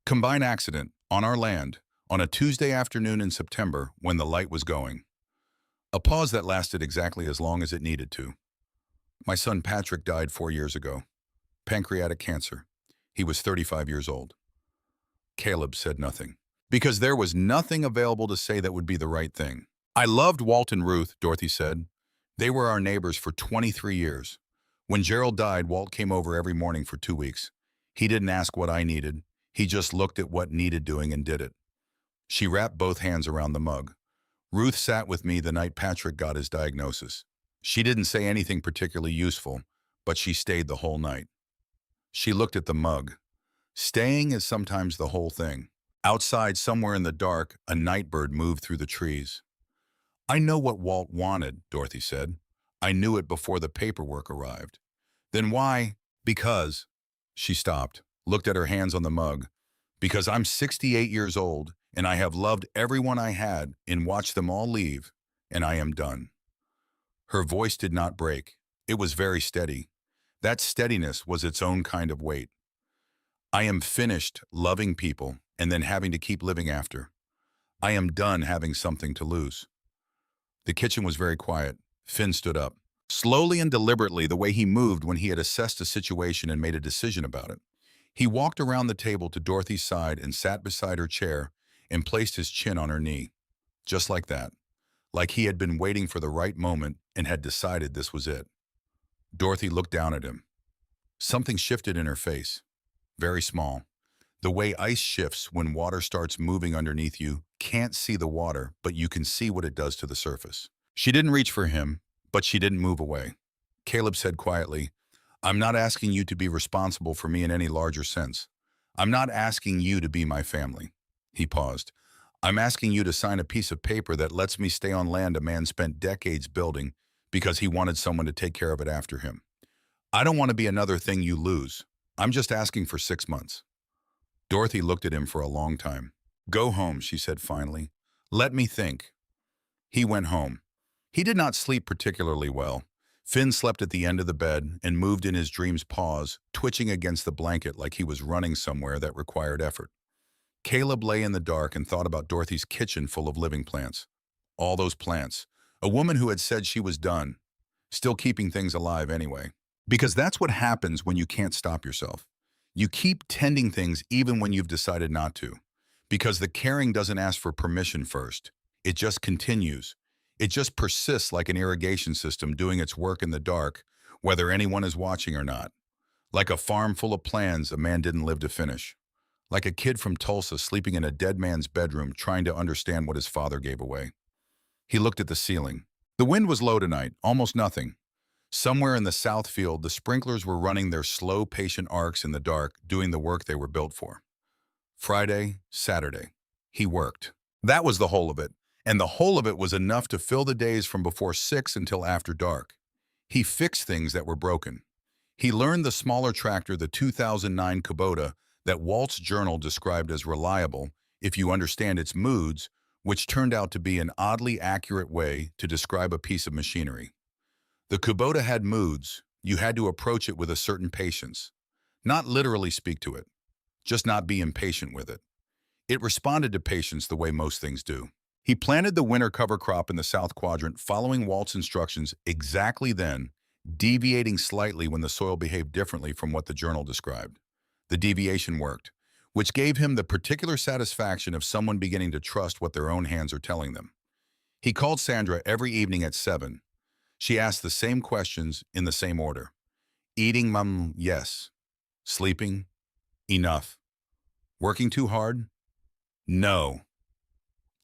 "Combine accident, on our land, on a Tuesday afternoon in September when the light was going." A pause that lasted exactly as long as it needed to. My son Patrick died 4 years ago. Pancreatic cancer. He was 35 years old. Caleb said nothing. Because there was nothing available to say that would be the right thing. I loved Walt and Ruth, Dorothy said. They were our neighbors for 23 years. When Gerald died, Walt came over every morning for 2 weeks. He didn't ask what I needed. He just looked at what needed doing and did it. She wrapped both hands around the mug. Ruth sat with me the night Patrick got his diagnosis. She didn't say anything particularly useful, but she stayed the whole night. She looked at the mug. Staying is sometimes the whole thing. Outside, somewhere in the dark, a nightbird moved through the trees. I know what Walt wanted, Dorothy said. I knew it before the paperwork arrived. Then why? Because. She stopped, looked at her hands on the mug. Because I'm 68 years old, and I have loved everyone I had and watched them all leave, and I am done. Her voice did not break. It was very steady. That steadiness was its own kind of weight. I am finished loving people and then having to keep living after. I am done having something to lose. The kitchen was very quiet. Finn stood up. Slowly and deliberately, the way he moved when he had assessed a situation and made a decision about it. He walked around the table to Dorothy's side and sat beside her chair and placed his chin on her knee. Just like that. Like he had been waiting for the right moment and had decided this was it. Dorothy looked down at him. Something shifted in her face. Very small. The way ice shifts when water starts moving underneath you, can't see the water, but you can see what it does to the surface. She didn't reach for him, but she didn't move away. Caleb said quietly, I'm not asking you to be responsible for me in any larger sense. I'm not asking you to be my family. He paused. I'm asking you to sign a piece of paper that lets me stay on land a man spent decades building because he wanted someone to take care of it after him. I don't want to be another thing you lose. I'm just asking for 6 months. Dorothy looked at him for a long time. Go home, she said finally. Let me think. He went home. He did not sleep particularly well. Finn slept at the end of the bed and moved in his dreams' paws, twitching against the blanket like he was running somewhere that required effort. Caleb lay in the dark and thought about Dorothy's kitchen full of living plants. All those plants. A woman who had said she was done, still keeping things alive anyway. Because that's what happens when you can't stop yourself. You keep tending things even when you've decided not to. Because the caring doesn't ask for permission first. It just continues. It just persists like an irrigation system doing its work in the dark, whether anyone is watching or not. Like a farm full of plans a man didn't live to finish. Like a kid from Tulsa sleeping in a dead man's bedroom trying to understand what his father gave away. He looked at the ceiling. The wind was low tonight, almost nothing. Somewhere in the south field, the sprinklers were running their slow, patient arcs in the dark, doing the work they were built for. Friday, Saturday. He worked. That was the whole of it. And the whole of it was enough to fill the days from before 6 until after dark. He fixed things that were broken. He learned the smaller tractor, the 2009 Kubota, that Walt's journal described as reliable, if you understand its moods, which turned out to be an oddly accurate way to describe a piece of machinery. The Kubota had moods. You had to approach it with a certain patience. Not literally speak to it, just not be impatient with it. It responded to patience the way most things do. He planted the winter cover crop in the south quadrant, following Walt's instructions exactly then, deviating slightly when the soil behaved differently from what the journal described. The deviation worked, which gave him the particular satisfaction of someone beginning to trust what their own hands are telling them. He called Sandra every evening at 7. She asked the same questions in the same order. Eating, Mum? Yes. Sleeping? Enough. Working too hard? No.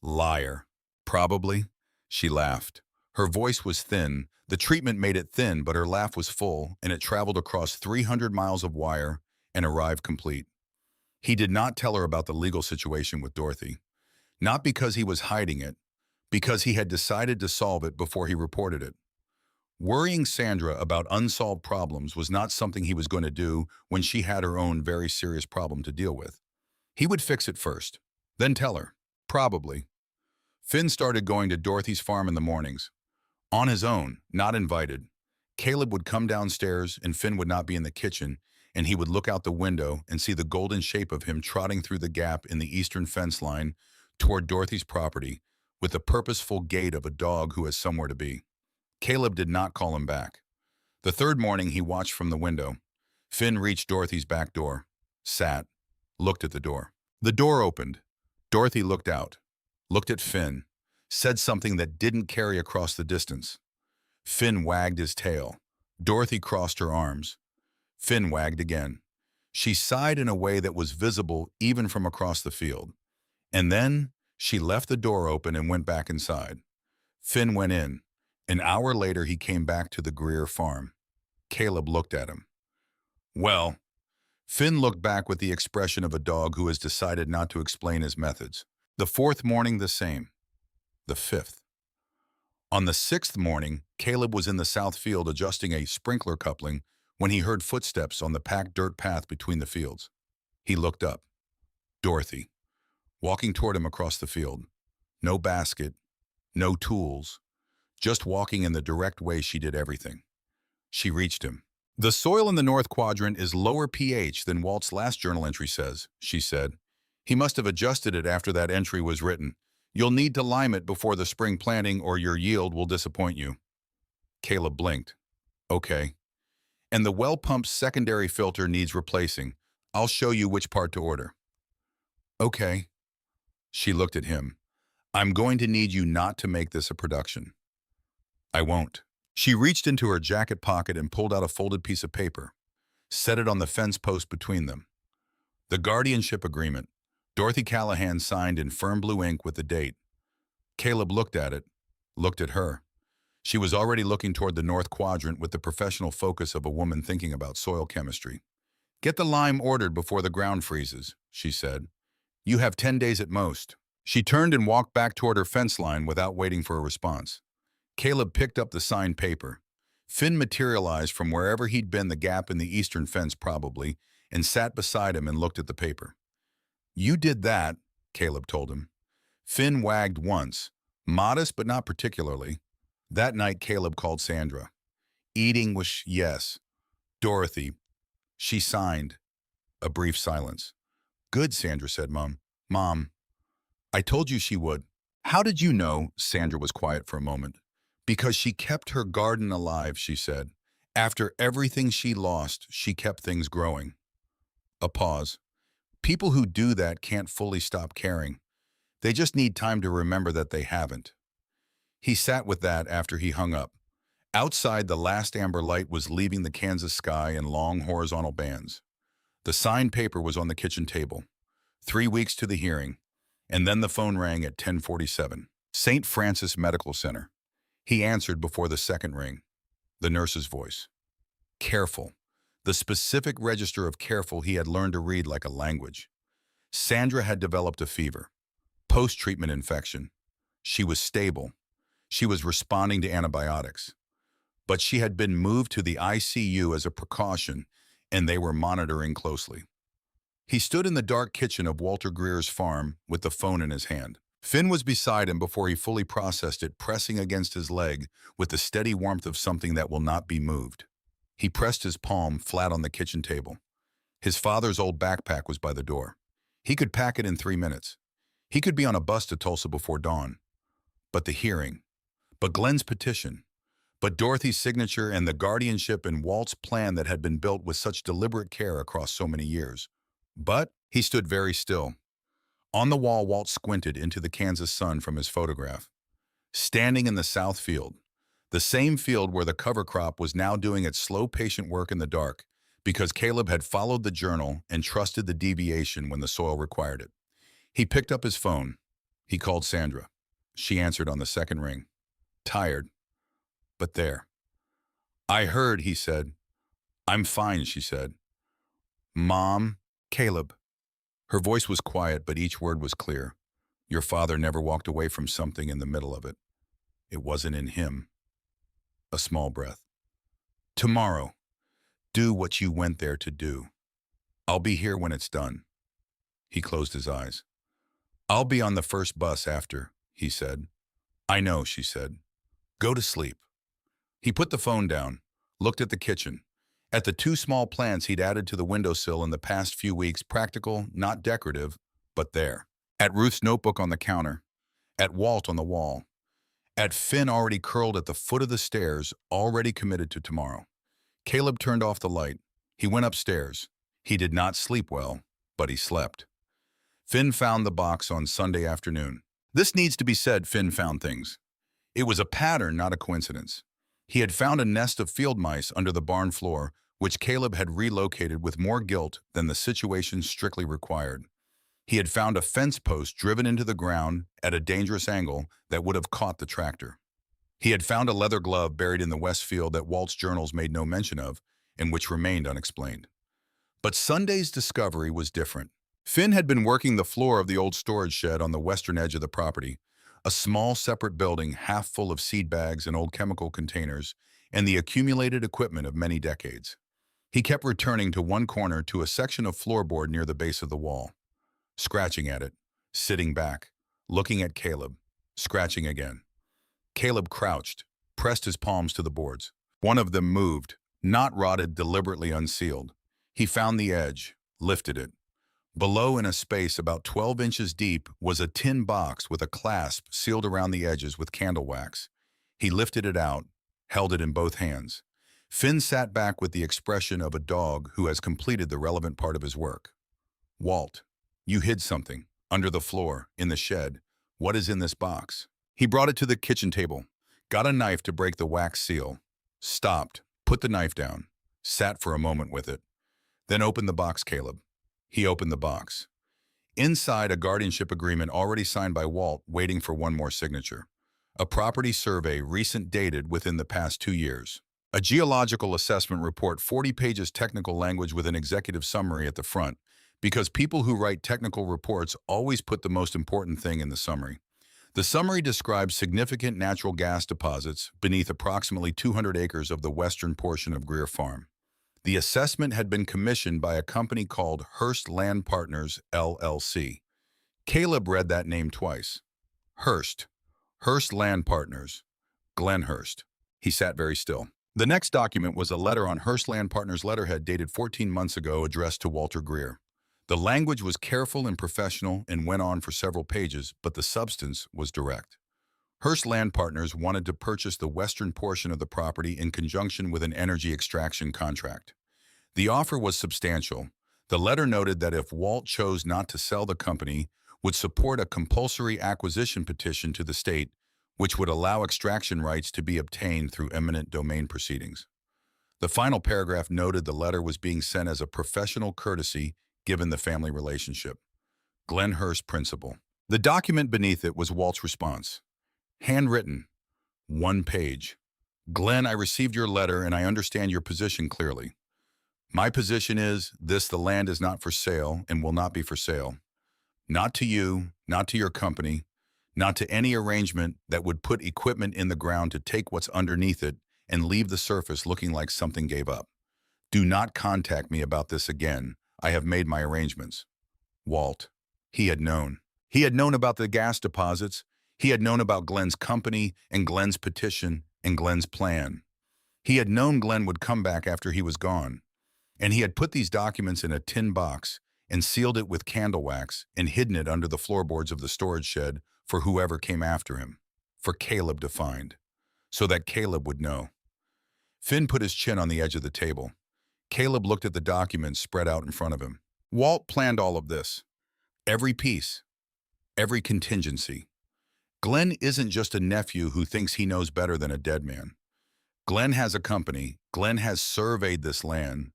Liar. Probably. She laughed. Her voice was thin. The treatment made it thin, but her laugh was full, and it traveled across 300 miles of wire and arrived complete. He did not tell her about the legal situation with Dorothy. Not because he was hiding it, because he had decided to solve it before he reported it. Worrying Sandra about unsolved problems was not something he was going to do when she had her own very serious problem to deal with. He would fix it first, then tell her. Probably. Finn started going to Dorothy's farm in the mornings. On his own, not invited. Caleb would come downstairs and Finn would not be in the kitchen, and he would look out the window and see the golden shape of him trotting through the gap in the eastern fence line toward Dorothy's property with the purposeful gait of a dog who has somewhere to be. Caleb did not call him back. The third morning, he watched from the window. Finn reached Dorothy's back door, sat, looked at the door. The door opened. Dorothy looked out, looked at Finn, said something that didn't carry across the distance. Finn wagged his tail. Dorothy crossed her arms. Finn wagged again. She sighed in a way that was visible even from across the field. And then she left the door open and went back inside. Finn went in. An hour later, he came back to the Greer farm. Caleb looked at him. Well, Finn looked back with the expression of a dog who has decided not to explain his methods. The fourth morning, the same. The fifth. On the sixth morning, Caleb was in the south field adjusting a sprinkler coupling when he heard footsteps on the packed dirt path between the fields. He looked up. Dorothy, walking toward him across the field. No basket, no tools, just walking in the direct way she did everything. She reached him. The soil in the North Quadrant is lower pH than Walt's last journal entry says, she said. He must have adjusted it after that entry was written. You'll need to lime it before the spring planting or your yield will disappoint you. Caleb blinked. Okay. And the well pump's secondary filter needs replacing. I'll show you which part to order. Okay. She looked at him. I'm going to need you not to make this a production. I won't. She reached into her jacket pocket and pulled out a folded piece of paper, set it on the fence post between them. The guardianship agreement. Dorothy Callahan signed in firm blue ink with the date. Caleb looked at it, looked at her. She was already looking toward the North Quadrant with the professional focus of a woman thinking about soil chemistry. Get the lime ordered before the ground freezes, she said. You have 10 days at most. She turned and walked back toward her fence line without waiting for a response. Caleb picked up the signed paper. Finn materialized from wherever he'd been, the gap in the eastern fence probably, and sat beside him and looked at the paper. You did that, Caleb told him. Finn wagged once, modest but not particularly. That night, Caleb called Sandra. Eating was yes. Dorothy. She signed. A brief silence. Good, Sandra said, Mom, I told you she would. How did you know? Sandra was quiet for a moment. Because she kept her garden alive, she said. After everything she lost, she kept things growing. A pause. People who do that can't fully stop caring. They just need time to remember that they haven't. He sat with that after he hung up. Outside, the last amber light was leaving the Kansas sky in long horizontal bands. The signed paper was on the kitchen table. 3 weeks to the hearing. And then the phone rang at 10:47. St. Francis Medical Center. He answered before the second ring. The nurse's voice. Careful. The specific register of careful he had learned to read like a language. Sandra had developed a fever. Post-treatment infection. She was stable. She was responding to antibiotics. But she had been moved to the ICU as a precaution, and they were monitoring closely. He stood in the dark kitchen of Walter Greer's farm with the phone in his hand. Finn was beside him before he fully processed it, pressing against his leg with the steady warmth of something that will not be moved. He pressed his palm flat on the kitchen table. His father's old backpack was by the door. He could pack it in 3 minutes. He could be on a bus to Tulsa before dawn. But the hearing. But Glenn's petition. But Dorothy's signature and the guardianship and Walt's plan that had been built with such deliberate care across so many years. But he stood very still. On the wall, Walt squinted into the Kansas sun from his photograph. Standing in the south field, the same field where the cover crop was now doing its slow, patient work in the dark, because Caleb had followed the journal and trusted the deviation when the soil required it. He picked up his phone. He called Sandra. She answered on the second ring. Tired, but there. I heard, he said. I'm fine, she said. Mom, Caleb. Her voice was quiet, but each word was clear. Your father never walked away from something in the middle of it. It wasn't in him. A small breath. Tomorrow, do what you went there to do. I'll be here when it's done. He closed his eyes. I'll be on the first bus after, he said. I know, she said. Go to sleep. He put the phone down, looked at the kitchen, at the 2 small plants he'd added to the windowsill in the past few weeks, practical, not decorative, but there. At Ruth's notebook on the counter, at Walt on the wall, at Finn already curled at the foot of the stairs, already committed to tomorrow. Caleb turned off the light. He went upstairs. He did not sleep well, but he slept. Finn found the box on Sunday afternoon. This needs to be said, Finn found things. It was a pattern, not a coincidence. He had found a nest of field mice under the barn floor, which Caleb had relocated with more guilt than the situation strictly required. He had found a fence post driven into the ground at a dangerous angle that would have caught the tractor. He had found a leather glove buried in the west field that Walt's journals made no mention of, and which remained unexplained. But Sunday's discovery was different. Finn had been working the floor of the old storage shed on the western edge of the property, a small separate building half full of seed bags and old chemical containers, and the accumulated equipment of many decades. He kept returning to one corner to a section of floorboard near the base of the wall, scratching at it, sitting back, looking at Caleb, scratching again. Caleb crouched, pressed his palms to the boards. One of them moved, not rotted, deliberately unsealed. He found the edge, lifted it. Below, in a space about 12 inches deep, was a tin box with a clasp sealed around the edges with candle wax. He lifted it out, held it in both hands. Finn sat back with the expression of a dog who has completed the relevant part of his work. "Walt, you hid something, under the floor, in the shed. What is in this box?" He brought it to the kitchen table, got a knife to break the wax seal, stopped, put the knife down, sat for a moment with it. Then opened the box, Caleb. He opened the box. Inside, a guardianship agreement already signed by Walt, waiting for one more signature. A property survey, recent, dated within the past 2 years. A geological assessment report, 40 pages technical language with an executive summary at the front, because people who write technical reports always put the most important thing in the summary. The summary describes significant natural gas deposits beneath approximately 200 acres of the western portion of Greer Farm. The assessment had been commissioned by a company called Hearst Land Partners, LLC. Caleb read that name twice. Hearst Land Partners, Glenn Hearst. He sat very still. The next document was a letter on Hearst Land Partners letterhead dated 14 months ago, addressed to Walter Greer. The language was careful and professional and went on for several pages, but the substance was direct. Hearst Land Partners wanted to purchase the western portion of the property in conjunction with an energy extraction contract. The offer was substantial. The letter noted that if Walt chose not to sell, the company would support a compulsory acquisition petition to the state, which would allow extraction rights to be obtained through eminent domain proceedings. The final paragraph noted the letter was being sent as a professional courtesy given the family relationship. Glenn Hearst, Principal. The document beneath it was Walt's response. Handwritten, 1 page. Glenn, I received your letter and I understand your position clearly. My position is this: the land is not for sale and will not be for sale. Not to you, not to your company, not to any arrangement that would put equipment in the ground to take what's underneath it and leave the surface looking like something gave up. Do not contact me about this again. I have made my arrangements. Walt. He had known. He had known about the gas deposits. He had known about Glenn's company and Glenn's petition and Glenn's plan. He had known Glenn would come back after he was gone. And he had put these documents in a tin box and sealed it with candle wax and hidden it under the floorboards of the storage shed for whoever came after him, for Caleb to find, so that Caleb would know. Finn put his chin on the edge of the table. Caleb looked at the documents spread out in front of him. Walt planned all of this. Every piece. Every contingency. Glenn isn't just a nephew who thinks he knows better than a dead man. Glenn has a company. Glenn has surveyed this land.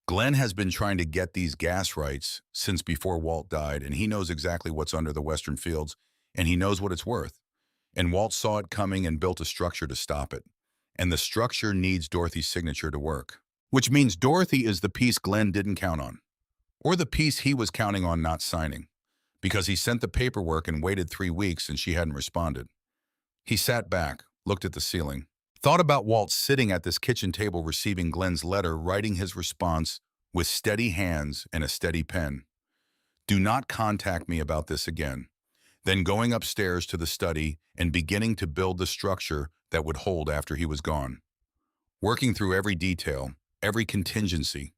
Glenn has been trying to get these gas rights since before Walt died, and he knows exactly what's under the western fields, and he knows what it's worth. And Walt saw it coming and built a structure to stop it. And the structure needs Dorothy's signature to work. Which means Dorothy is the piece Glenn didn't count on. Or the piece he was counting on not signing. Because he sent the paperwork and waited 3 weeks and she hadn't responded. He sat back, looked at the ceiling, thought about Walt sitting at this kitchen table receiving Glenn's letter, writing his response with steady hands and a steady pen. Do not contact me about this again. Then going upstairs to the study and beginning to build the structure that would hold after he was gone. Working through every detail, every contingency,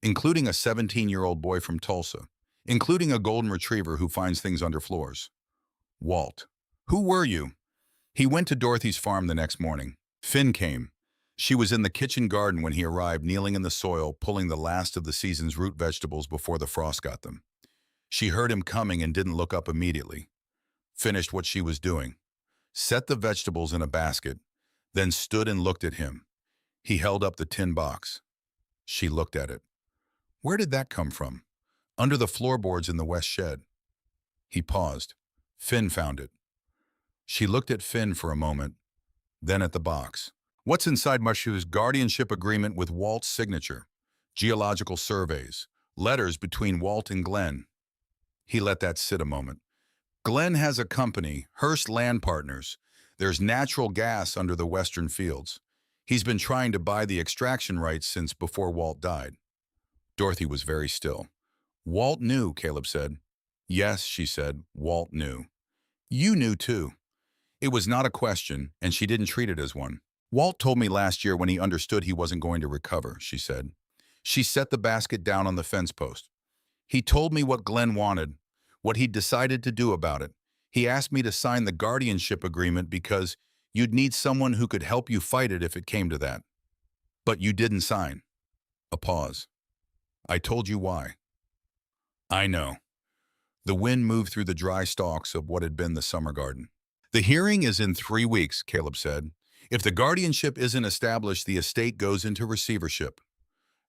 including a 17-year-old boy from Tulsa, including a golden retriever who finds things under floors. Walt. Who were you? He went to Dorothy's farm the next morning. Finn came. She was in the kitchen garden when he arrived, kneeling in the soil, pulling the last of the season's root vegetables before the frost got them. She heard him coming and didn't look up immediately. Finished what she was doing. Set the vegetables in a basket, then stood and looked at him. He held up the tin box. She looked at it. Where did that come from? Under the floorboards in the west shed. He paused. Finn found it. She looked at Finn for a moment, then at the box. What's inside Mushu's guardianship agreement with Walt's signature? Geological surveys, letters between Walt and Glenn. He let that sit a moment. Glenn has a company, Hearst Land Partners. There's natural gas under the western fields. He's been trying to buy the extraction rights since before Walt died. Dorothy was very still. Walt knew, Caleb said. Yes, she said, Walt knew. You knew too. It was not a question, and she didn't treat it as one. Walt told me last year when he understood he wasn't going to recover, she said. She set the basket down on the fence post. He told me what Glenn wanted, what he'd decided to do about it. He asked me to sign the guardianship agreement because you'd need someone who could help you fight it if it came to that. But you didn't sign. A pause. I told you why. I know. The wind moved through the dry stalks of what had been the summer garden. The hearing is in 3 weeks, Caleb said. If the guardianship isn't established, the estate goes into receivership.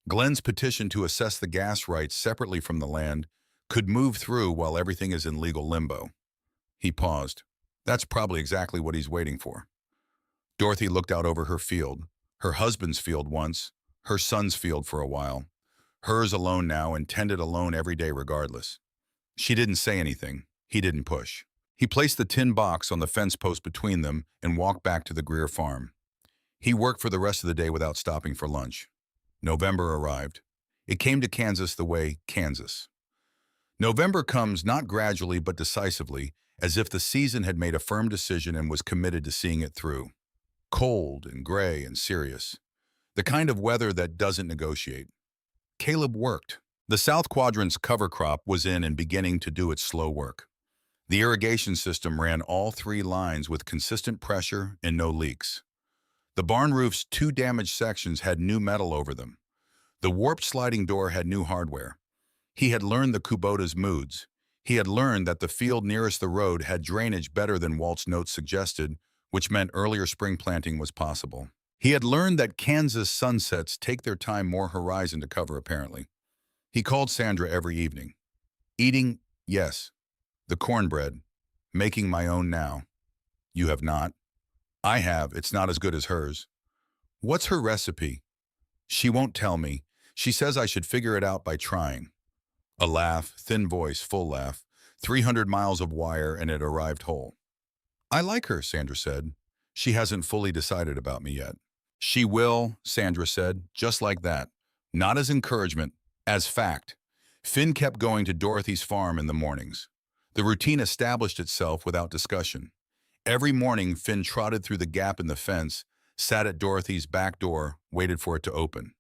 Glenn's petition to assess the gas rights separately from the land could move through while everything is in legal limbo. He paused. That's probably exactly what he's waiting for. Dorothy looked out over her field, her husband's field once, her son's field for a while, hers alone now and tended alone every day regardless. She didn't say anything. He didn't push. He placed the tin box on the fence post between them and walked back to the Greer farm. He worked for the rest of the day without stopping for lunch. November arrived. It came to Kansas the way Kansas. November comes not gradually but decisively, as if the season had made a firm decision and was committed to seeing it through. Cold and gray and serious. The kind of weather that doesn't negotiate. Caleb worked. The South Quadrant's cover crop was in and beginning to do its slow work. The irrigation system ran all 3 lines with consistent pressure and no leaks. The barn roof's 2 damaged sections had new metal over them. The warped sliding door had new hardware. He had learned the Kubota's moods. He had learned that the field nearest the road had drainage better than Walt's notes suggested, which meant earlier spring planting was possible. He had learned that Kansas sunsets take their time, more horizon to cover apparently. He called Sandra every evening. Eating, yes. The cornbread. Making my own now. You have not. I have. It's not as good as hers. What's her recipe? She won't tell me. She says I should figure it out by trying. A laugh, thin voice, full laugh. 300 miles of wire and it arrived whole. I like her, Sandra said. She hasn't fully decided about me yet. She will, Sandra said, just like that. Not as encouragement, as fact. Finn kept going to Dorothy's farm in the mornings. The routine established itself without discussion. Every morning, Finn trotted through the gap in the fence, sat at Dorothy's back door, waited for it to open.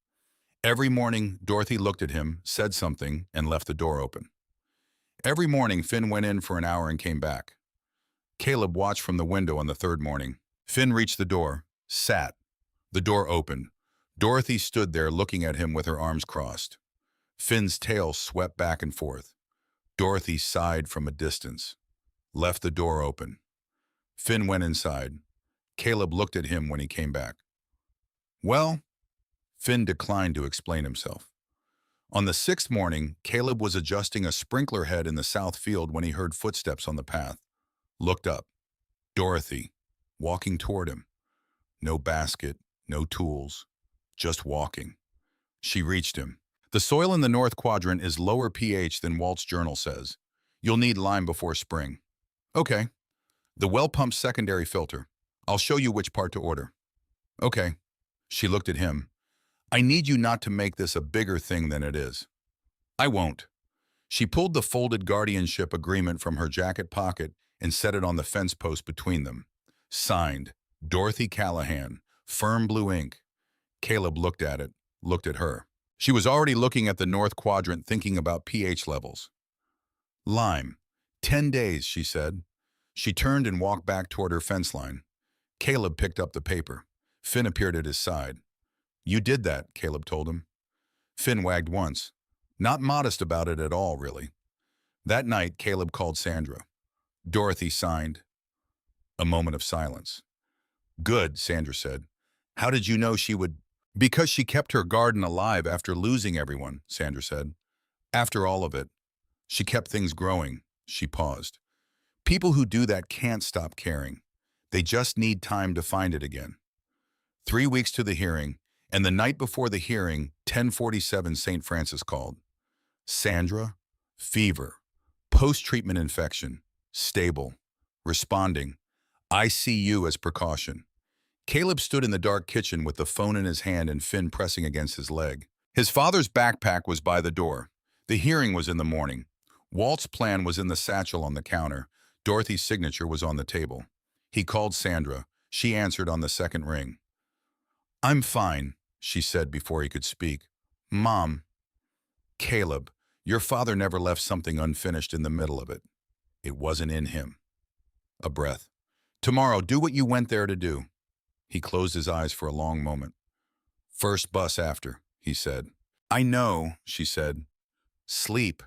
Every morning, Dorothy looked at him, said something, and left the door open. Every morning, Finn went in for an hour and came back. Caleb watched from the window on the 3rd morning. Finn reached the door, sat. The door opened. Dorothy stood there looking at him with her arms crossed. Finn's tail swept back and forth. Dorothy sighed from a distance, left the door open. Finn went inside. Caleb looked at him when he came back. Well, Finn declined to explain himself. On the 6th morning, Caleb was adjusting a sprinkler head in the south field when he heard footsteps on the path. Looked up. Dorothy, walking toward him. No basket, no tools, just walking. She reached him. The soil in the North Quadrant is lower pH than Walt's journal says. You'll need lime before spring. Okay. The well pump's secondary filter. I'll show you which part to order. Okay. She looked at him. I need you not to make this a bigger thing than it is. I won't. She pulled the folded guardianship agreement from her jacket pocket and set it on the fence post between them. Signed, Dorothy Callahan, firm blue ink. Caleb looked at it, looked at her. She was already looking at the North Quadrant, thinking about pH levels. Lime. 10 days, she said. She turned and walked back toward her fence line. Caleb picked up the paper. Finn appeared at his side. You did that, Caleb told him. Finn wagged once. Not modest about it at all, really. That night, Caleb called Sandra. Dorothy signed. A moment of silence. Good, Sandra said. How did you know she would? Because she kept her garden alive after losing everyone, Sandra said. After all of it, she kept things growing. She paused. People who do that can't stop caring. They just need time to find it again. 3 weeks to the hearing, and the night before the hearing, 10:47 St. Francis called. Sandra, fever, post-treatment infection, stable, responding, ICU as precaution. Caleb stood in the dark kitchen with the phone in his hand and Finn pressing against his leg. His father's backpack was by the door. The hearing was in the morning. Walt's plan was in the satchel on the counter. Dorothy's signature was on the table. He called Sandra. She answered on the second ring. I'm fine, she said before he could speak. Mom. Caleb, your father never left something unfinished in the middle of it. It wasn't in him. A breath. Tomorrow, do what you went there to do. He closed his eyes for a long moment. First bus after, he said. I know, she said. Sleep.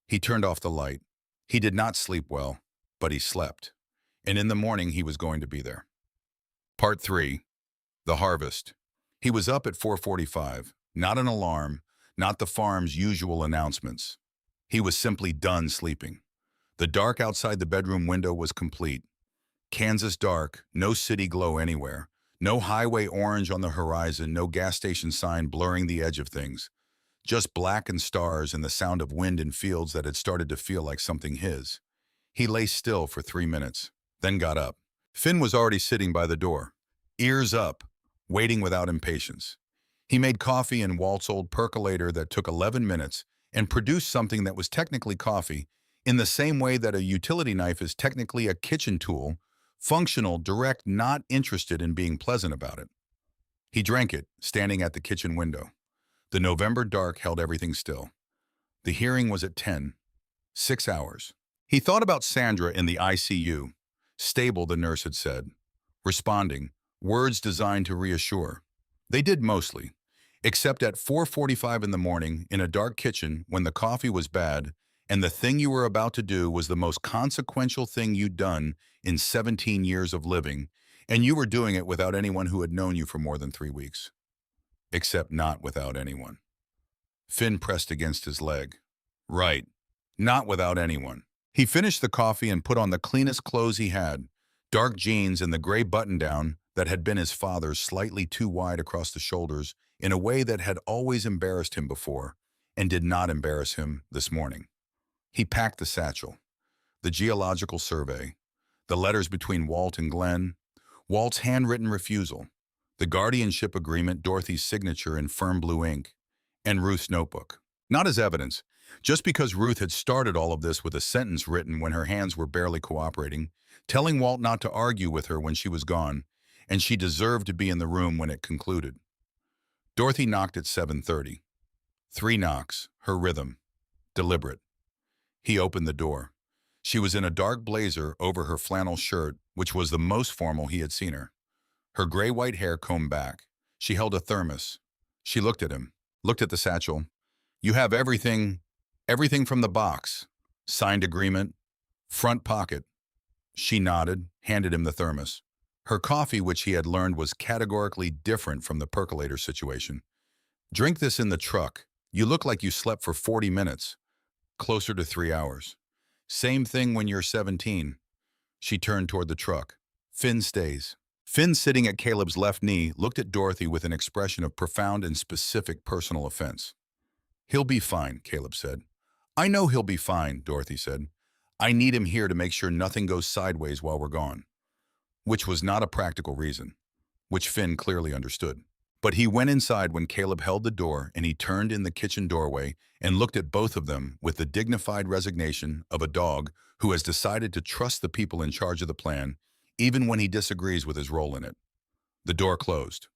He turned off the light. He did not sleep well, but he slept. And in the morning, he was going to be there. Part 3. The harvest. He was up at 4:45. Not an alarm, not the farm's usual announcements. He was simply done sleeping. The dark outside the bedroom window was complete. Kansas dark, no city glow anywhere, no highway orange on the horizon, no gas station sign blurring the edge of things. Just black and stars and the sound of wind in fields that had started to feel like something his. He lay still for 3 minutes, then got up. Finn was already sitting by the door, ears up, waiting without impatience. He made coffee in Walt's old percolator that took 11 minutes and produced something that was technically coffee, in the same way that a utility knife is technically a kitchen tool, functional, direct, not interested in being pleasant about it. He drank it, standing at the kitchen window. The November dark held everything still. The hearing was at 10. 6 hours. He thought about Sandra in the ICU. Stable, the nurse had said. Responding, words designed to reassure. They did mostly, except at 4:45 in the morning in a dark kitchen when the coffee was bad and the thing you were about to do was the most consequential thing you'd done in 17 years of living, and you were doing it without anyone who had known you for more than 3 weeks. Except not without anyone. Finn pressed against his leg. Right. Not without anyone. He finished the coffee and put on the cleanest clothes he had, dark jeans and the gray button-down that had been his father's, slightly too wide across the shoulders in a way that had always embarrassed him before and did not embarrass him this morning. He packed the satchel, the geological survey, the letters between Walt and Glenn, Walt's handwritten refusal, the guardianship agreement, Dorothy's signature in firm blue ink, and Ruth's notebook. Not as evidence, just because Ruth had started all of this with a sentence written when her hands were barely cooperating, telling Walt not to argue with her when she was gone, and she deserved to be in the room when it concluded. Dorothy knocked at 7:30. 3 knocks, her rhythm, deliberate. He opened the door. She was in a dark blazer over her flannel shirt, which was the most formal he had seen her. Her gray-white hair combed back. She held a thermos. She looked at him, looked at the satchel. You have everything from the box. Signed agreement, front pocket. She nodded, handed him the thermos. Her coffee, which he had learned was categorically different from the percolator situation. Drink this in the truck. You look like you slept for 40 minutes. Closer to 3 hours. Same thing when you're 17. She turned toward the truck. Finn stays. Finn, sitting at Caleb's left knee, looked at Dorothy with an expression of profound and specific personal offense. He'll be fine, Caleb said. I know he'll be fine, Dorothy said. I need him here to make sure nothing goes sideways while we're gone. Which was not a practical reason, which Finn clearly understood. But he went inside when Caleb held the door, and he turned in the kitchen doorway and looked at both of them with the dignified resignation of a dog who has decided to trust the people in charge of the plan, even when he disagrees with his role in it. The door closed.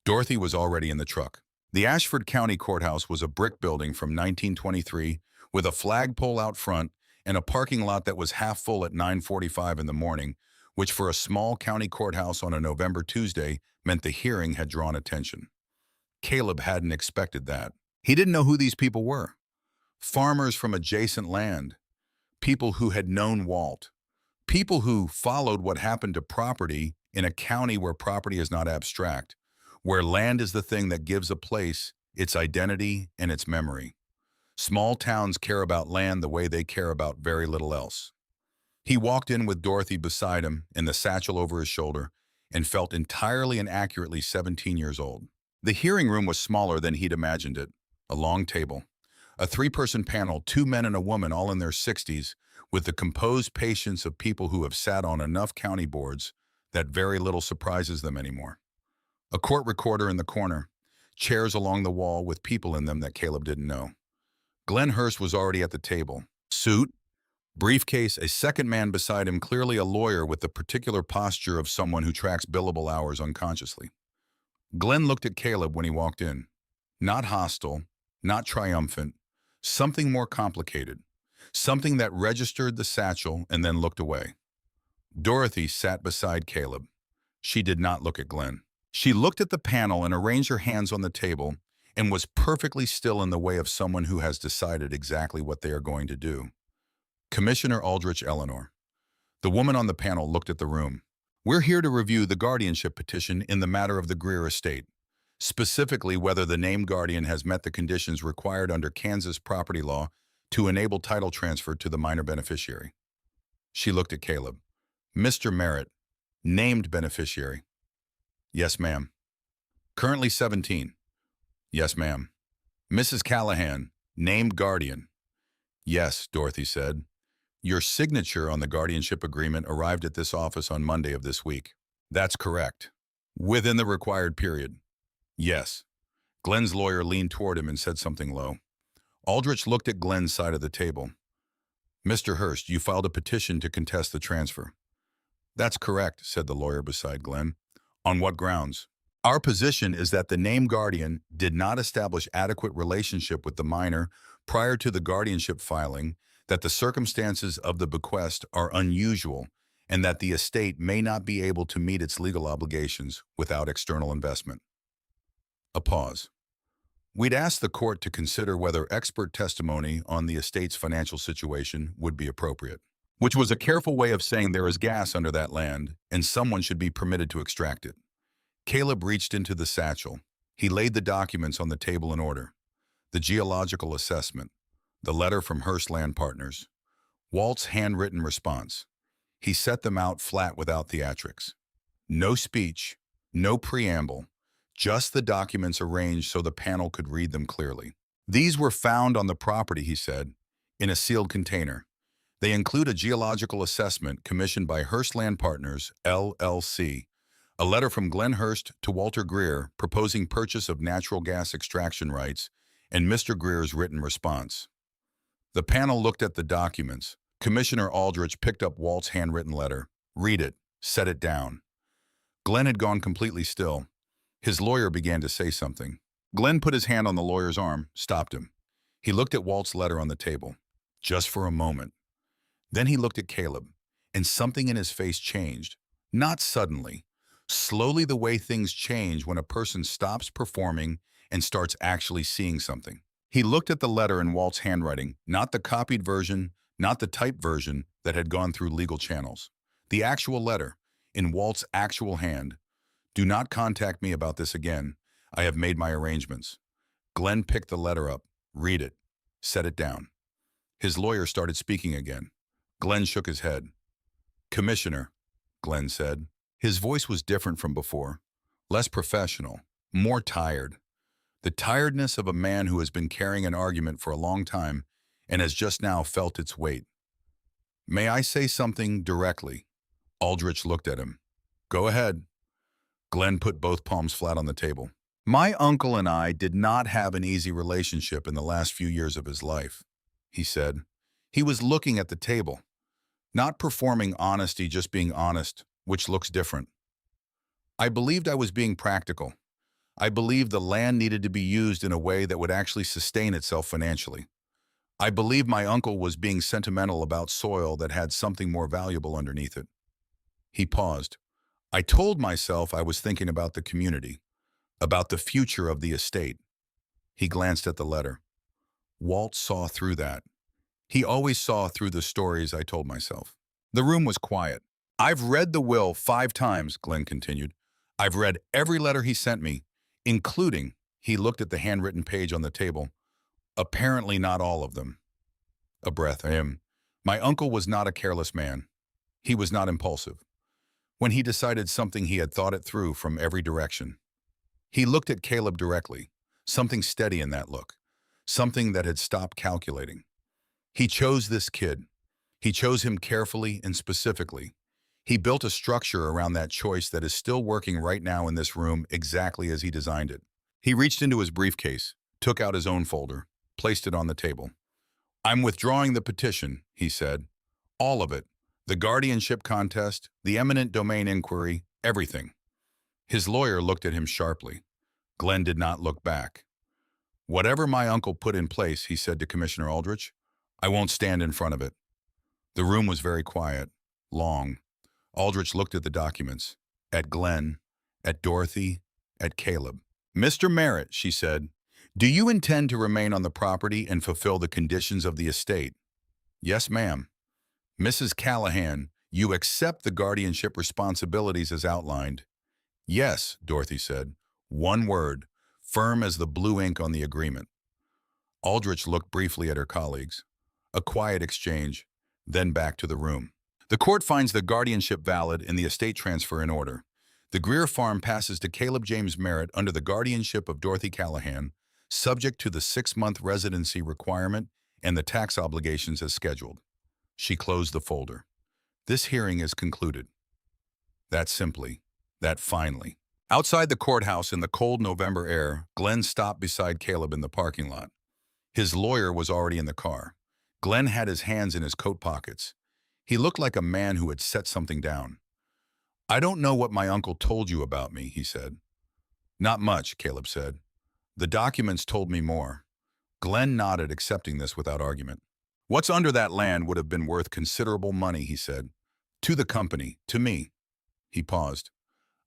Dorothy was already in the truck. The Ashford County Courthouse was a brick building from 1923 with a flagpole out front and a parking lot that was half full at 9:45 in the morning which for a small county courthouse on a November Tuesday meant the hearing had drawn attention. Caleb hadn't expected that. He didn't know who these people were. Farmers from adjacent land, people who had known Walt, people who followed what happened to property in a county where property is not abstract, where land is the thing that gives a place its identity and its memory. Small towns care about land the way they care about very little else. He walked in with Dorothy beside him and the satchel over his shoulder and felt entirely and accurately 17 years old. The hearing room was smaller than he'd imagined it. A long table, a three-person panel, two men and a woman all in their 60s, with the composed patience of people who have sat on enough county boards that very little surprises them anymore. A court recorder in the corner, chairs along the wall with people in them that Caleb didn't know. Glenn Hurst was already at the table. Suit, briefcase, a second man beside him, clearly a lawyer with the particular posture of someone who tracks billable hours unconsciously. Glenn looked at Caleb when he walked in. Not hostile, not triumphant, something more complicated. Something that registered the satchel and then looked away. Dorothy sat beside Caleb. She did not look at Glenn. She looked at the panel and arranged her hands on the table and was perfectly still in the way of someone who has decided exactly what they are going to do. Commissioner Aldrich Eleanor. The woman on the panel looked at the room. We're here to review the guardianship petition in the matter of the Greer estate, specifically whether the named guardian has met the conditions required under Kansas property law to enable title transfer to the minor beneficiary. She looked at Caleb. Mr. Merritt, named beneficiary. Yes, ma'am. Currently 17. Yes, ma'am. Mrs. Callahan, named guardian. Yes, Dorothy said. Your signature on the guardianship agreement arrived at this office on Monday of this week. That's correct. Within the required period. Yes. Glenn's lawyer leaned toward him and said something low. Aldrich looked at Glenn's side of the table. Mr. Hurst, you filed a petition to contest the transfer. That's correct, said the lawyer beside Glenn. On what grounds? Our position is that the named guardian did not establish adequate relationship with the minor prior to the guardianship filing, that the circumstances of the bequest are unusual, and that the estate may not be able to meet its legal obligations without external investment. A pause. We'd asked the court to consider whether expert testimony on the estate's financial situation would be appropriate, which was a careful way of saying there is gas under that land and someone should be permitted to extract it. Caleb reached into the satchel. He laid the documents on the table in order. The geological assessment, the letter from Hearst Land Partners, Walt's handwritten response. He set them out flat without theatrics. No speech, no preamble, just the documents arranged so the panel could read them clearly. These were found on the property, he said, in a sealed container. They include a geological assessment commissioned by Hearst Land Partners, LLC, a letter from Glenn Hurst to Walter Greer proposing purchase of natural gas extraction rights, and Mr. Greer's written response. The panel looked at the documents. Commissioner Aldrich picked up Walt's handwritten letter. Read it. Set it down. Glenn had gone completely still. His lawyer began to say something. Glenn put his hand on the lawyer's arm, stopped him. He looked at Walt's letter on the table, just for a moment. Then he looked at Caleb, and something in his face changed. Not suddenly. Slowly, the way things change when a person stops performing and starts actually seeing something. He looked at the letter in Walt's handwriting, not the copied version, not the typed version that had gone through legal channels. The actual letter, in Walt's actual hand. Do not contact me about this again. I have made my arrangements. Glenn picked the letter up. Read it. Set it down. His lawyer started speaking again. Glenn shook his head. Commissioner, Glenn said. His voice was different from before. Less professional. More tired. The tiredness of a man who has been carrying an argument for a long time and has just now felt its weight. May I say something directly? Aldrich looked at him. Go ahead. Glenn put both palms flat on the table. My uncle and I did not have an easy relationship in the last few years of his life, he said. He was looking at the table. Not performing honesty, just being honest, which looks different. I believed I was being practical. I believed the land needed to be used in a way that would actually sustain itself financially. I believed my uncle was being sentimental about soil that had something more valuable underneath it. He paused. I told myself I was thinking about the community, about the future of the estate. He glanced at the letter. Walt saw through that. He always saw through the stories I told myself. The room was quiet. I've read the will 5 times, Glenn continued. I've read every letter he sent me, including, he looked at the handwritten page on the table, apparently not all of them. A breath, him. My uncle was not a careless man. He was not impulsive. When he decided something, he had thought it through from every direction. He looked at Caleb directly, something steady in that look, something that had stopped calculating. He chose this kid. He chose him carefully and specifically. He built a structure around that choice that is still working right now in this room exactly as he designed it. He reached into his briefcase, took out his own folder, placed it on the table. I'm withdrawing the petition, he said. All of it. The guardianship contest, the eminent domain inquiry, everything. His lawyer looked at him sharply. Glenn did not look back. Whatever my uncle put in place, he said to Commissioner Aldrich, I won't stand in front of it. The room was very quiet, long. Aldrich looked at the documents, at Glenn, at Dorothy, at Caleb. Mr. Merritt, she said, do you intend to remain on the property and fulfill the conditions of the estate? Yes, ma'am. Mrs. Callahan, you accept the guardianship responsibilities as outlined? Yes, Dorothy said. One word, firm as the blue ink on the agreement. Aldrich looked briefly at her colleagues. A quiet exchange, then back to the room. The court finds the guardianship valid and the estate transfer in order. The Greer farm passes to Caleb James Merritt under the guardianship of Dorothy Callahan, subject to the 6-month residency requirement and the tax obligations as scheduled. She closed the folder. This hearing is concluded. That simply, that finally. Outside the courthouse in the cold November air, Glenn stopped beside Caleb in the parking lot. His lawyer was already in the car. Glenn had his hands in his coat pockets. He looked like a man who had set something down. I don't know what my uncle told you about me, he said. Not much, Caleb said. The documents told me more. Glenn nodded, accepting this without argument. What's under that land would have been worth considerable money, he said. To the company, to me. He paused.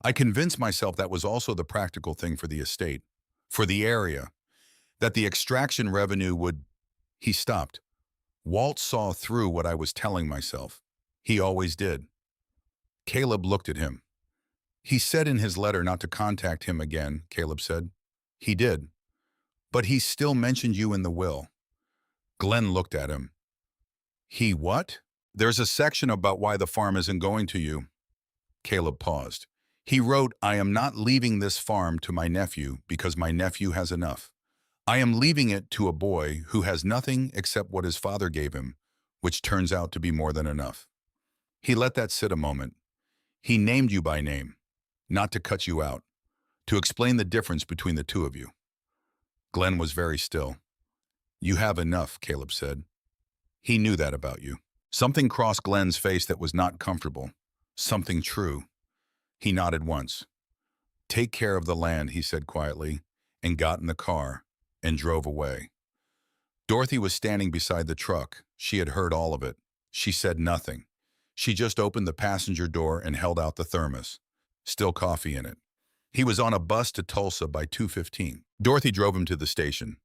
I convinced myself that was also the practical thing for the estate, for the area, that the extraction revenue would... He stopped. Walt saw through what I was telling myself. He always did. Caleb looked at him. He said in his letter not to contact him again, Caleb said. He did. But he still mentioned you in the will. Glenn looked at him. He what? There's a section about why the farm isn't going to you. Caleb paused. He wrote, I am not leaving this farm to my nephew because my nephew has enough. I am leaving it to a boy who has nothing except what his father gave him, which turns out to be more than enough. He let that sit a moment. He named you by name, not to cut you out, to explain the difference between the two of you. Glenn was very still. You have enough, Caleb said. He knew that about you. Something crossed Glenn's face that was not comfortable. Something true. He nodded once. Take care of the land, he said quietly, and got in the car and drove away. Dorothy was standing beside the truck. She had heard all of it. She said nothing. She just opened the passenger door and held out the thermos. Still coffee in it. He was on a bus to Tulsa by 2:15. Dorothy drove him to the station.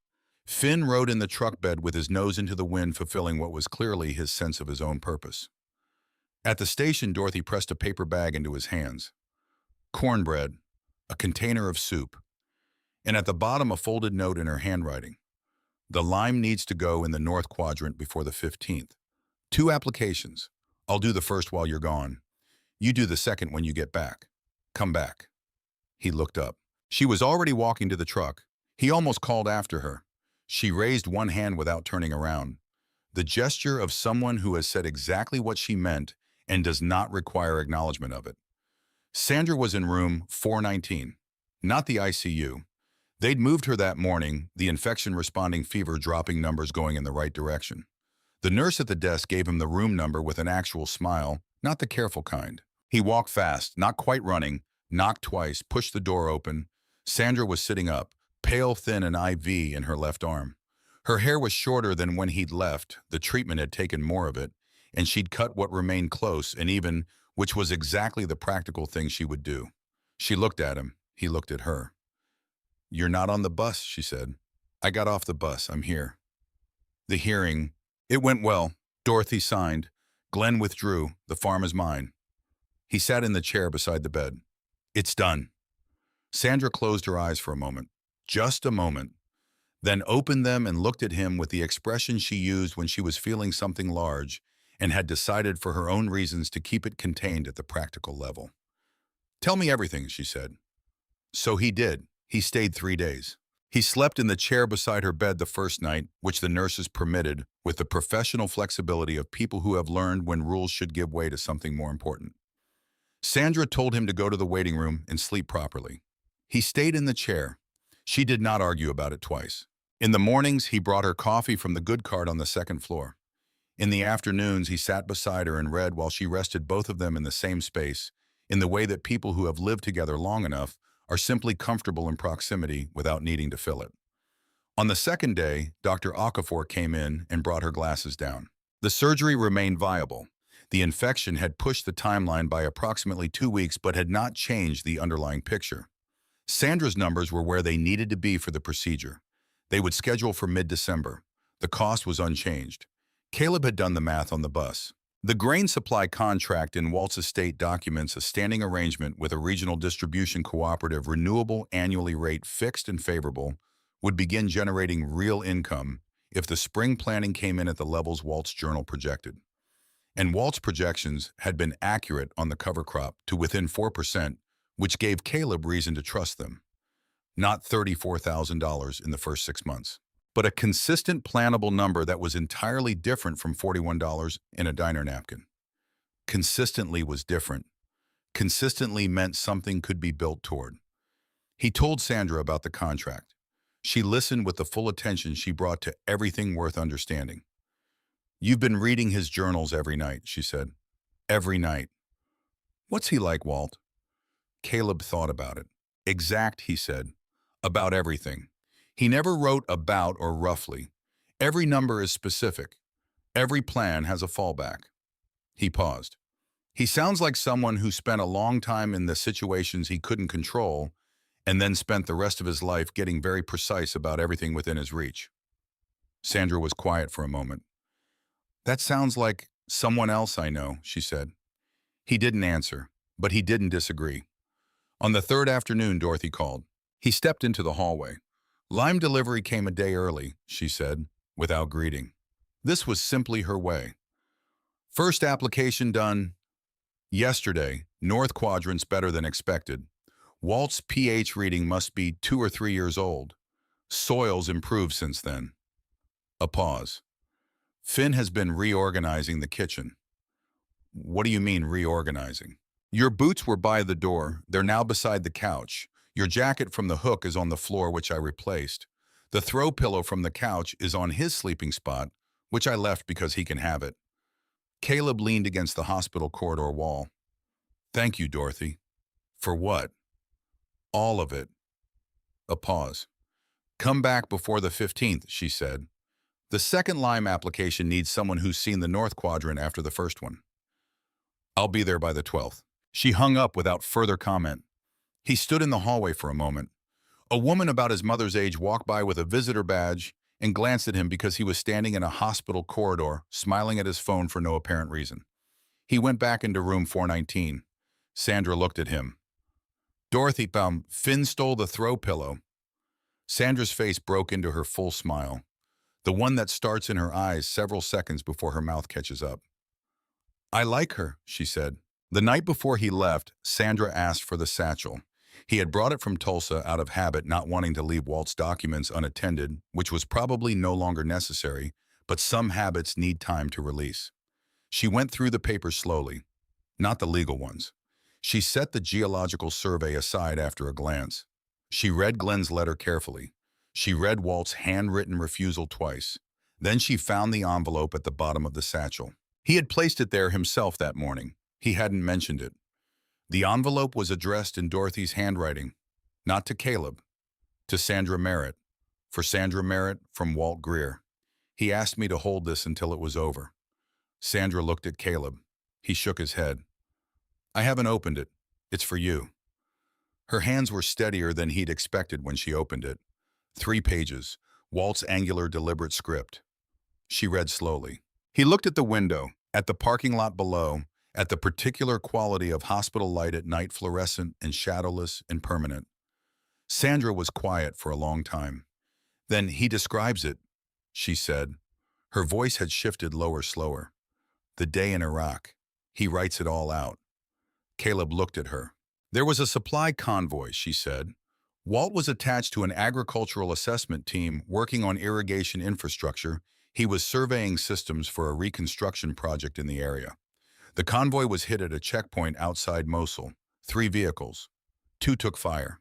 Finn rode in the truck bed with his nose into the wind, fulfilling what was clearly his sense of his own purpose. At the station, Dorothy pressed a paper bag into his hands. Cornbread, a container of soup, and at the bottom a folded note in her handwriting. The lime needs to go in the north quadrant before the 15th. 2 applications. I'll do the first while you're gone. You do the second when you get back. Come back. He looked up. She was already walking to the truck. He almost called after her. She raised one hand without turning around. The gesture of someone who has said exactly what she meant and does not require acknowledgement of it. Sandra was in room 419, not the ICU. They'd moved her that morning, the infection-responding fever dropping numbers going in the right direction. The nurse at the desk gave him the room number with an actual smile, not the careful kind. He walked fast, not quite running, knocked twice, pushed the door open. Sandra was sitting up, pale, thin, and IV in her left arm. Her hair was shorter than when he'd left. The treatment had taken more of it, and she'd cut what remained close and even, which was exactly the practical thing she would do. She looked at him. He looked at her. "You're not on the bus," she said. "I got off the bus. I'm here." The hearing. It went well. Dorothy signed. Glenn withdrew. The farm is mine. He sat in the chair beside the bed. "It's done." Sandra closed her eyes for a moment. Just a moment. Then opened them and looked at him with the expression she used when she was feeling something large and had decided for her own reasons to keep it contained at the practical level. "Tell me everything," she said. So he did. He stayed 3 days. He slept in the chair beside her bed the first night, which the nurses permitted, with the professional flexibility of people who have learned when rules should give way to something more important. Sandra told him to go to the waiting room and sleep properly. He stayed in the chair. She did not argue about it twice. In the mornings, he brought her coffee from the good cart on the second floor. In the afternoons, he sat beside her and read while she rested, both of them in the same space, in the way that people who have lived together long enough are simply comfortable in proximity without needing to fill it. On the second day, Dr. Okafor came in and brought her glasses down. The surgery remained viable. The infection had pushed the timeline by approximately 2 weeks but had not changed the underlying picture. Sandra's numbers were where they needed to be for the procedure. They would schedule for mid-December. The cost was unchanged. Caleb had done the math on the bus. The grain supply contract in Walt's estate documents a standing arrangement with a regional distribution cooperative, renewable annually rate fixed and favorable, would begin generating real income if the spring planting came in at the levels Walt's journal projected. And Walt's projections had been accurate on the cover crop to within 4%, which gave Caleb reason to trust them. Not $34,000 in the first 6 months, but a consistent plannable number that was entirely different from $41 in a diner napkin. Consistently was different. Consistently meant something could be built toward. He told Sandra about the contract. She listened with the full attention she brought to everything worth understanding. "You've been reading his journals every night," she said. "Every night." "What's he like, Walt?" Caleb thought about it. "Exact," he said. "About everything. He never wrote about or roughly. Every number is specific. Every plan has a fallback." He paused. "He sounds like someone who spent a long time in the situations he couldn't control and then spent the rest of his life getting very precise about everything within his reach." Sandra was quiet for a moment. "That sounds like someone else I know," she said. He didn't answer, but he didn't disagree. On the third afternoon, Dorothy called. He stepped into the hallway. "Lime delivery came a day early," she said, without greeting. This was simply her way. "First application done yesterday. North quadrant's better than expected. Walt's pH reading must be 2 or 3 years old. Soil's improved since then." A pause. "Finn has been reorganizing the kitchen." "What do you mean reorganizing?" "Your boots were by the door. They're now beside the couch. Your jacket from the hook is on the floor, which I replaced. The throw pillow from the couch is on his sleeping spot, which I left because he can have it." Caleb leaned against the hospital corridor wall. "Thank you, Dorothy." "For what?" "All of it." A pause. "Come back before the 15th, she said. "The second Lyme application needs someone who's seen the North Quadrant after the first one." "I'll be there by the 12th. She hung up without further comment. He stood in the hallway for a moment. A woman about his mother's age walked by with a visitor badge and glanced at him because he was standing in a hospital corridor, smiling at his phone for no apparent reason. He went back into room 419. Sandra looked at him. "Dorothy, Finn stole the throw pillow." Sandra's face broke into her full smile, the one that starts in her eyes several seconds before her mouth catches up. "I like her," she said. The night before he left, Sandra asked for the satchel. He had brought it from Tulsa out of habit, not wanting to leave Walt's documents unattended, which was probably no longer necessary, but some habits need time to release. She went through the papers slowly, not the legal ones. She set the geological survey aside after a glance. She read Glenn's letter carefully. She read Walt's handwritten refusal twice. Then she found the envelope at the bottom of the satchel. He had placed it there himself that morning. He hadn't mentioned it. The envelope was addressed in Dorothy's handwriting, not to Caleb, to Sandra Merritt. For Sandra Merritt, from Walt Greer. He asked me to hold this until it was over. Sandra looked at Caleb. He shook his head. I haven't opened it. It's for you. Her hands were steadier than he'd expected when she opened it. 3 pages, Walt's angular, deliberate script. She read slowly. He looked at the window, at the parking lot below, at the particular quality of hospital light at night, fluorescent and shadowless and permanent. Sandra was quiet for a long time. Then he describes it, she said. Her voice had shifted lower, slower. The day in Iraq. He writes it all out. Caleb looked at her. There was a supply convoy, she said. Walt was attached to an agricultural assessment team working on irrigation infrastructure. He was surveying systems for a reconstruction project in the area. The convoy was hit at a checkpoint outside Mosul. 3 vehicles. 2 took fire.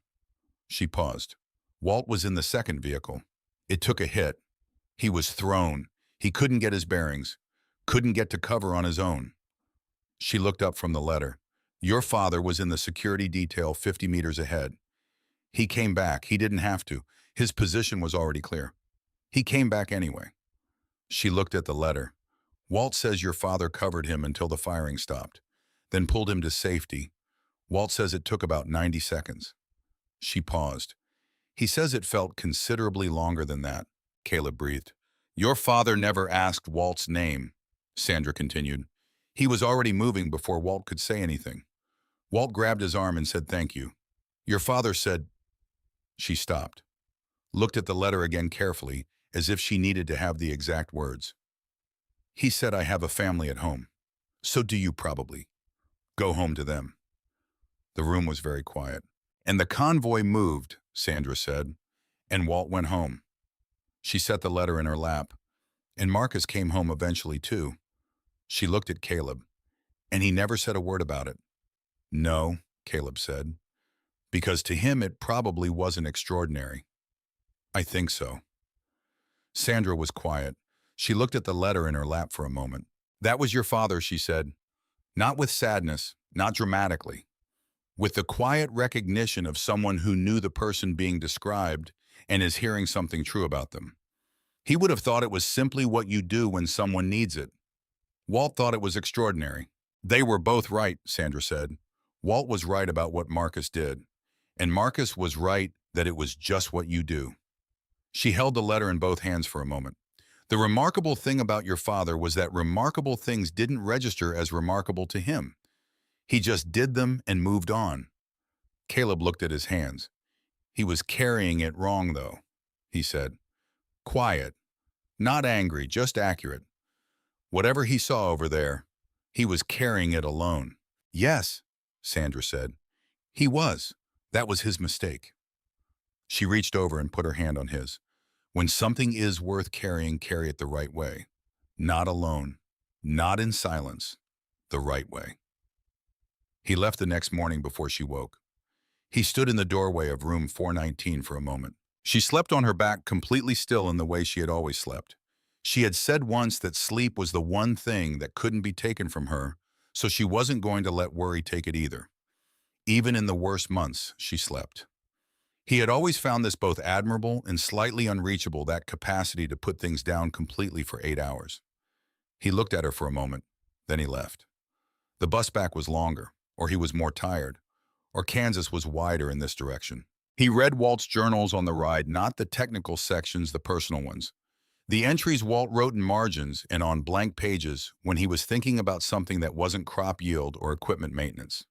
She paused. Walt was in the second vehicle. It took a hit. He was thrown. He couldn't get his bearings. Couldn't get to cover on his own. She looked up from the letter. Your father was in the security detail 50 meters ahead. He came back. He didn't have to. His position was already clear. He came back anyway. She looked at the letter. Walt says your father covered him until the firing stopped, then pulled him to safety. Walt says it took about 90 seconds. She paused. He says it felt considerably longer than that, Caleb breathed. Your father never asked Walt's name, Sandra continued. He was already moving before Walt could say anything. Walt grabbed his arm and said thank you. Your father said... She stopped, looked at the letter again carefully, as if she needed to have the exact words. He said I have a family at home. So do you probably. Go home to them. The room was very quiet. And the convoy moved, Sandra said, and Walt went home. She set the letter in her lap, and Marcus came home eventually too. She looked at Caleb, and he never said a word about it. No, Caleb said, because to him it probably wasn't extraordinary. I think so. Sandra was quiet. She looked at the letter in her lap for a moment. That was your father, she said. Not with sadness, not dramatically. With the quiet recognition of someone who knew the person being described and is hearing something true about them. He would have thought it was simply what you do when someone needs it. Walt thought it was extraordinary. They were both right, Sandra said. Walt was right about what Marcus did, and Marcus was right that it was just what you do. She held the letter in both hands for a moment. The remarkable thing about your father was that remarkable things didn't register as remarkable to him. He just did them and moved on. Caleb looked at his hands. He was carrying it wrong, though, he said. Quiet, not angry, just accurate. Whatever he saw over there, he was carrying it alone. Yes, Sandra said. He was. That was his mistake. She reached over and put her hand on his. When something is worth carrying, carry it the right way. Not alone, not in silence, the right way. He left the next morning before she woke. He stood in the doorway of room 419 for a moment. She slept on her back, completely still in the way she had always slept. She had said once that sleep was the one thing that couldn't be taken from her, so she wasn't going to let worry take it either. Even in the worst months, she slept. He had always found this both admirable and slightly unreachable, that capacity to put things down completely for 8 hours. He looked at her for a moment, then he left. The bus back was longer, or he was more tired, or Kansas was wider in this direction. He read Walt's journals on the ride, not the technical sections, the personal ones. The entries Walt wrote in margins and on blank pages when he was thinking about something that wasn't crop yield or equipment maintenance.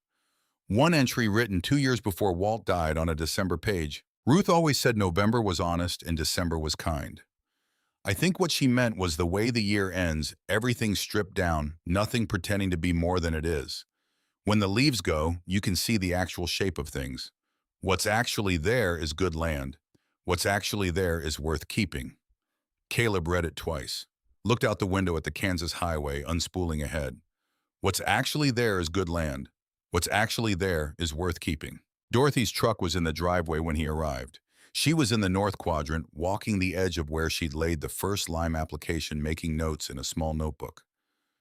One entry written 2 years before Walt died on a December page. Ruth always said November was honest and December was kind. I think what she meant was the way the year ends, everything stripped down, nothing pretending to be more than it is. When the leaves go, you can see the actual shape of things. What's actually there is good land. What's actually there is worth keeping. Caleb read it twice, looked out the window at the Kansas highway, unspooling ahead. What's actually there is good land. What's actually there is worth keeping. Dorothy's truck was in the driveway when he arrived. She was in the north quadrant, walking the edge of where she'd laid the first lime application, making notes in a small notebook.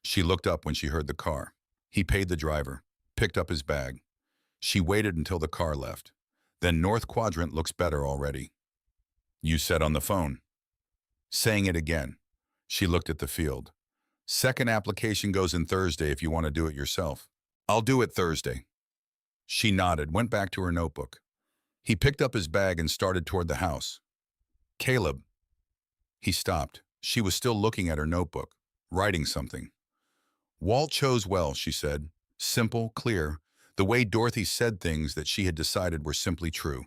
She looked up when she heard the car. He paid the driver, picked up his bag. She waited until the car left. Then north quadrant looks better already. You said on the phone. Saying it again. She looked at the field. Second application goes in Thursday if you want to do it yourself. I'll do it Thursday. She nodded, went back to her notebook. He picked up his bag and started toward the house. Caleb. He stopped. She was still looking at her notebook, writing something. Walt chose well, she said. Simple, clear, the way Dorothy said things that she had decided were simply true.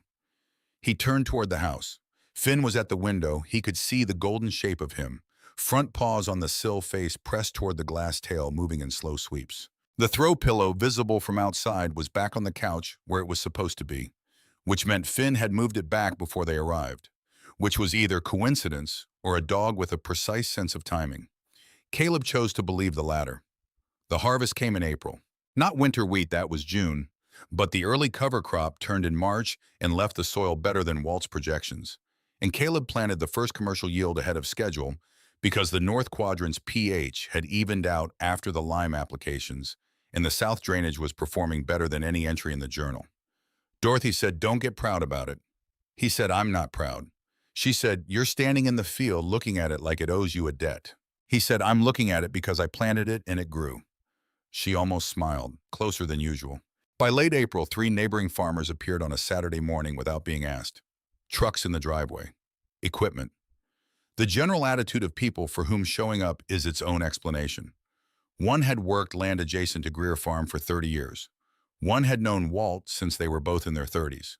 He turned toward the house. Finn was at the window. He could see the golden shape of him, front paws on the sill, face pressed toward the glass tail, moving in slow sweeps. The throw pillow, visible from outside, was back on the couch where it was supposed to be, which meant Finn had moved it back before they arrived, which was either coincidence or a dog with a precise sense of timing. Caleb chose to believe the latter. The harvest came in April. Not winter wheat, that was June, but the early cover crop turned in March and left the soil better than Walt's projections. And Caleb planted the first commercial yield ahead of schedule because the North Quadrant's pH had evened out after the lime applications, and the South drainage was performing better than any entry in the journal. Dorothy said, "Don't get proud about it." He said, "I'm not proud." She said, "You're standing in the field looking at it like it owes you a debt." He said, "I'm looking at it because I planted it and it grew." She almost smiled, closer than usual. By late April, 3 neighboring farmers appeared on a Saturday morning without being asked. Trucks in the driveway. Equipment. The general attitude of people for whom showing up is its own explanation. One had worked land adjacent to Greer Farm for 30 years. One had known Walt since they were both in their 30s.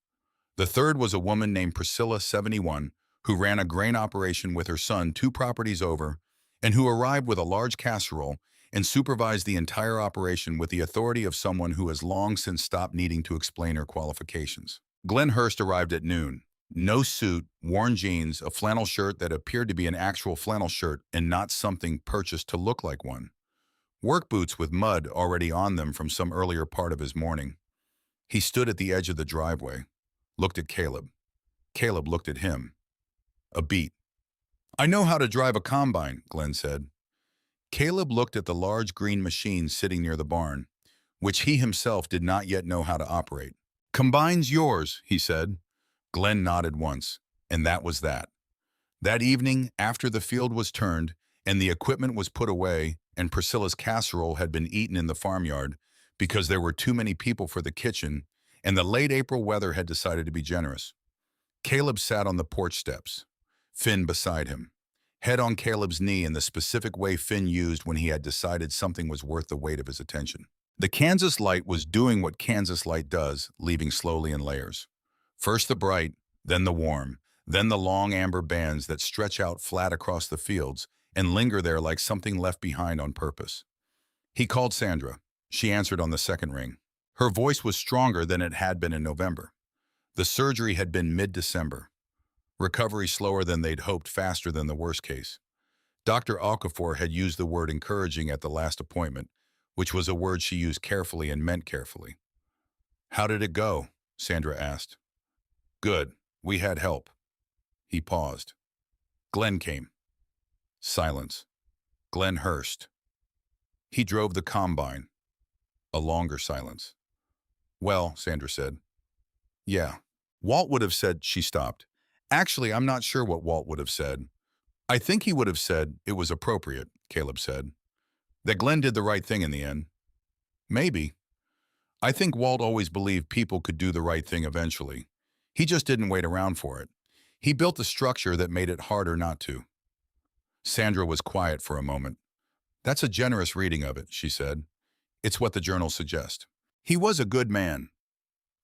The third was a woman named Priscilla, 71, who ran a grain operation with her son 2 properties over, and who arrived with a large casserole and supervised the entire operation with the authority of someone who has long since stopped needing to explain her qualifications. Glenn Hurst arrived at noon. No suit, worn jeans, a flannel shirt that appeared to be an actual flannel shirt and not something purchased to look like one. Work boots with mud already on them from some earlier part of his morning. He stood at the edge of the driveway, looked at Caleb. Caleb looked at him. A beat. "I know how to drive a combine," Glenn said. Caleb looked at the large green machine sitting near the barn, which he himself did not yet know how to operate. "Combine's yours," he said. Glenn nodded once, and that was that. That evening, after the field was turned and the equipment was put away and Priscilla's casserole had been eaten in the farmyard because there were too many people for the kitchen and the late April weather had decided to be generous, Caleb sat on the porch steps, Finn beside him, head on Caleb's knee in the specific way Finn used when he had decided something was worth the weight of his attention. The Kansas light was doing what Kansas light does, leaving slowly in layers. First the bright, then the warm, then the long amber bands that stretch out flat across the fields and linger there like something left behind on purpose. He called Sandra. She answered on the second ring. Her voice was stronger than it had been in November. The surgery had been mid-December. Recovery slower than they'd hoped, faster than the worst case. Dr. Okafor had used the word encouraging at the last appointment, which was a word she used carefully and meant carefully. "How did it go?" Sandra asked. "Good. We had help." He paused. Glenn came. Silence. Glenn Hurst. He drove the combine. A longer silence. "Well," Sandra said. "Yeah." Walt would have said, she stopped. "Actually, I'm not sure what Walt would have said. I think he would have said it was appropriate," Caleb said. "That Glenn did the right thing in the end." "Maybe. I think Walt always believed people could do the right thing eventually. He just didn't wait around for it. He built a structure that made it harder not to." Sandra was quiet for a moment. "That's a generous reading of it," she said. "It's what the journals suggest. He was a good man."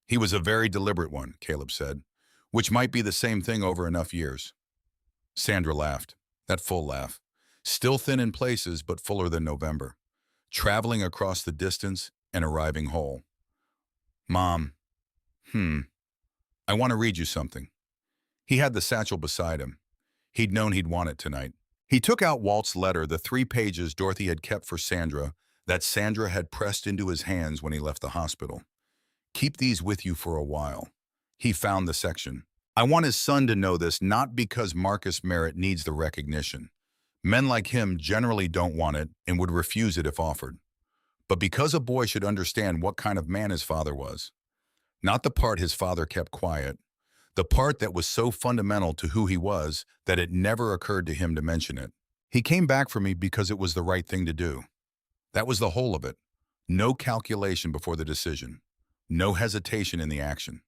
"He was a very deliberate one," Caleb said, "which might be the same thing over enough years." Sandra laughed, that full laugh, still thin in places but fuller than November, traveling across the distance and arriving whole. "Mom, I want to read you something." He had the satchel beside him. He'd known he'd want it tonight. He took out Walt's letter, the 3 pages Dorothy had kept for Sandra, that Sandra had pressed into his hands when he left the hospital. "Keep these with you for a while." He found the section. "I want his son to know this, not because Marcus Merritt needs the recognition. Men like him generally don't want it and would refuse it if offered. But because a boy should understand what kind of man his father was. Not the part his father kept quiet, the part that was so fundamental to who he was that it never occurred to him to mention it. He came back for me because it was the right thing to do. That was the whole of it. No calculation before the decision. No hesitation in the action.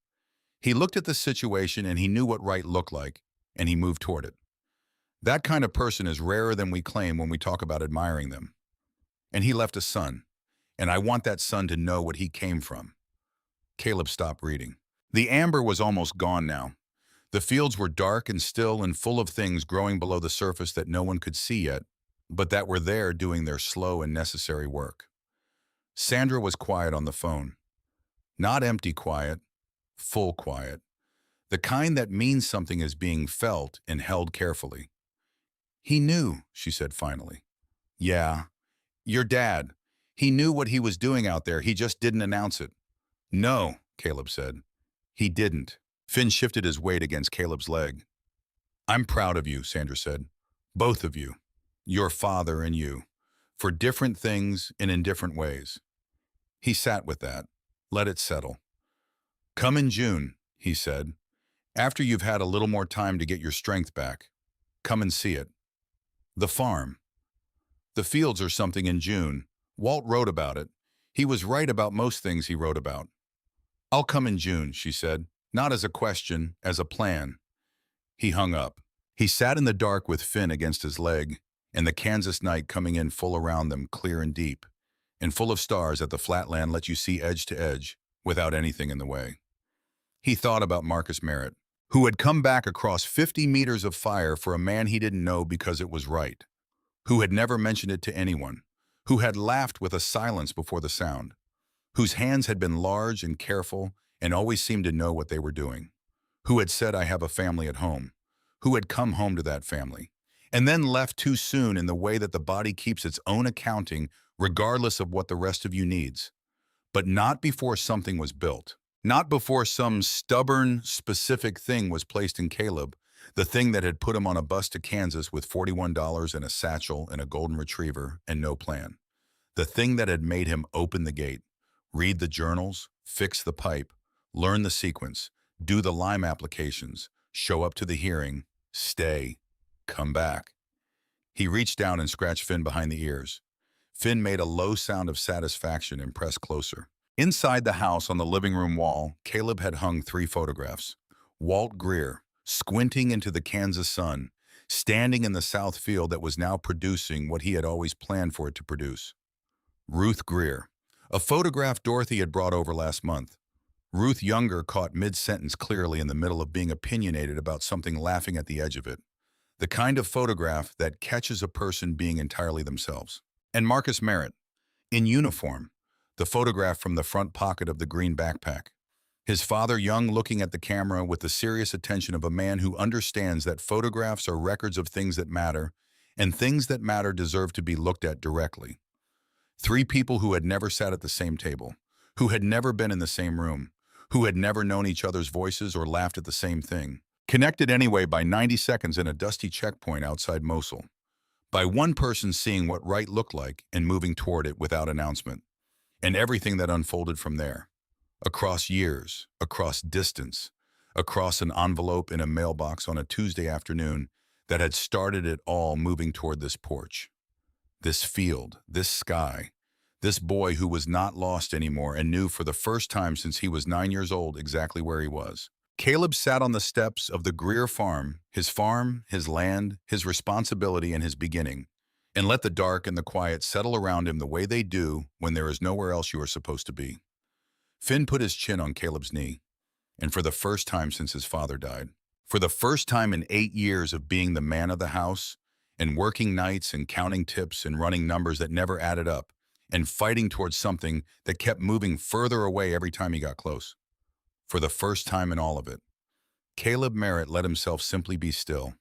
He looked at the situation and he knew what right looked like, and he moved toward it. That kind of person is rarer than we claim when we talk about admiring them. And he left a son, and I want that son to know what he came from. Caleb stopped reading. The amber was almost gone now. The fields were dark and still and full of things growing below the surface that no one could see yet, but that were there doing their slow and necessary work. Sandra was quiet on the phone. Not empty quiet, full quiet. The kind that means something is being felt and held carefully. He knew, she said finally. Yeah, your dad. He knew what he was doing out there, he just didn't announce it. No, Caleb said. He didn't. Finn shifted his weight against Caleb's leg. I'm proud of you, Sandra said. Both of you. Your father and you. For different things and in different ways. He sat with that. Let it settle. Come in June, he said. After you've had a little more time to get your strength back. Come and see it. The farm. The fields are something in June. Walt wrote about it. He was right about most things he wrote about. I'll come in June, she said, not as a question, as a plan. He hung up. He sat in the dark with Finn against his leg, and the Kansas night coming in full around them, clear and deep, and full of stars that the flatland let you see edge to edge, without anything in the way. He thought about Marcus Merritt, who had come back across 50 meters of fire for a man he didn't know because it was right, who had never mentioned it to anyone, who had laughed with a silence before the sound, whose hands had been large and careful and always seemed to know what they were doing, who had said, I have a family at home, who had come home to that family, and then left too soon in the way that the body keeps its own accounting regardless of what the rest of you needs. But not before something was built. Not before some stubborn, specific thing was placed in Caleb, the thing that had put him on a bus to Kansas with $41 and a satchel and a golden retriever and no plan. The thing that had made him open the gate, read the journals, fix the pipe, learn the sequence, do the lime applications, show up to the hearing, stay, come back. He reached down and scratched Finn behind the ears. Finn made a low sound of satisfaction and pressed closer. Inside the house on the living room wall, Caleb had hung 3 photographs. Walt Greer, squinting into the Kansas sun, standing in the south field that was now producing what he had always planned for it to produce. Ruth Greer, a photograph Dorothy had brought over last month. Ruth Younger caught mid-sentence clearly in the middle of being opinionated about something, laughing at the edge of it. The kind of photograph that catches a person being entirely themselves. And Marcus Merritt, in uniform, the photograph from the front pocket of the green backpack. His father young, looking at the camera with the serious attention of a man who understands that photographs are records of things that matter, and things that matter deserve to be looked at directly. 3 people who had never sat at the same table, who had never been in the same room, who had never known each other's voices or laughed at the same thing, connected anyway by 90 seconds in a dusty checkpoint outside Mosul, by one person seeing what right looked like and moving toward it without announcement, and everything that unfolded from there, across years, across distance, across an envelope in a mailbox on a Tuesday afternoon that had started it all, moving toward this porch, this field, this sky, this boy who was not lost anymore and knew for the first time since he was 9 years old exactly where he was. Caleb sat on the steps of the Greer farm, his land, his responsibility, and his beginning, and let the dark and the quiet settle around him the way they do when there is nowhere else you are supposed to be. Finn put his chin on Caleb's knee, and for the first time since his father died, for the first time in 8 years of being the man of the house, and working nights and counting tips and running numbers that never added up, and fighting towards something that kept moving further away every time he got close. For the first time in all of it, Caleb Merritt let himself simply be still,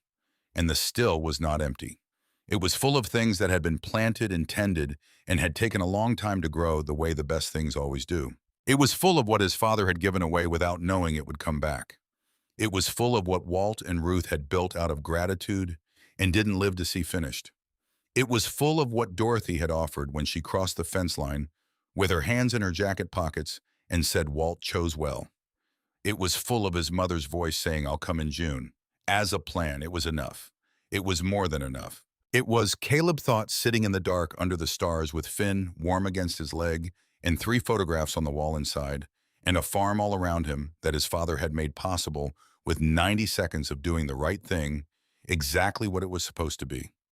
and the still was not empty. It was full of things that had been planted and tended and had taken a long time to grow the way the best things always do. It was full of what his father had given away without knowing it would come back. It was full of what Walt and Ruth had built out of gratitude and didn't live to see finished. It was full of what Dorothy had offered when she crossed the fence line with her hands in her jacket pockets and said Walt chose well. It was full of his mother's voice saying, I'll come in June. As a plan, it was enough. It was more than enough. It was, Caleb thought, sitting in the dark under the stars with Finn warm against his leg and 3 photographs on the wall inside, and a farm all around him that his father had made possible with 90 seconds of doing the right thing, exactly what it was supposed to be.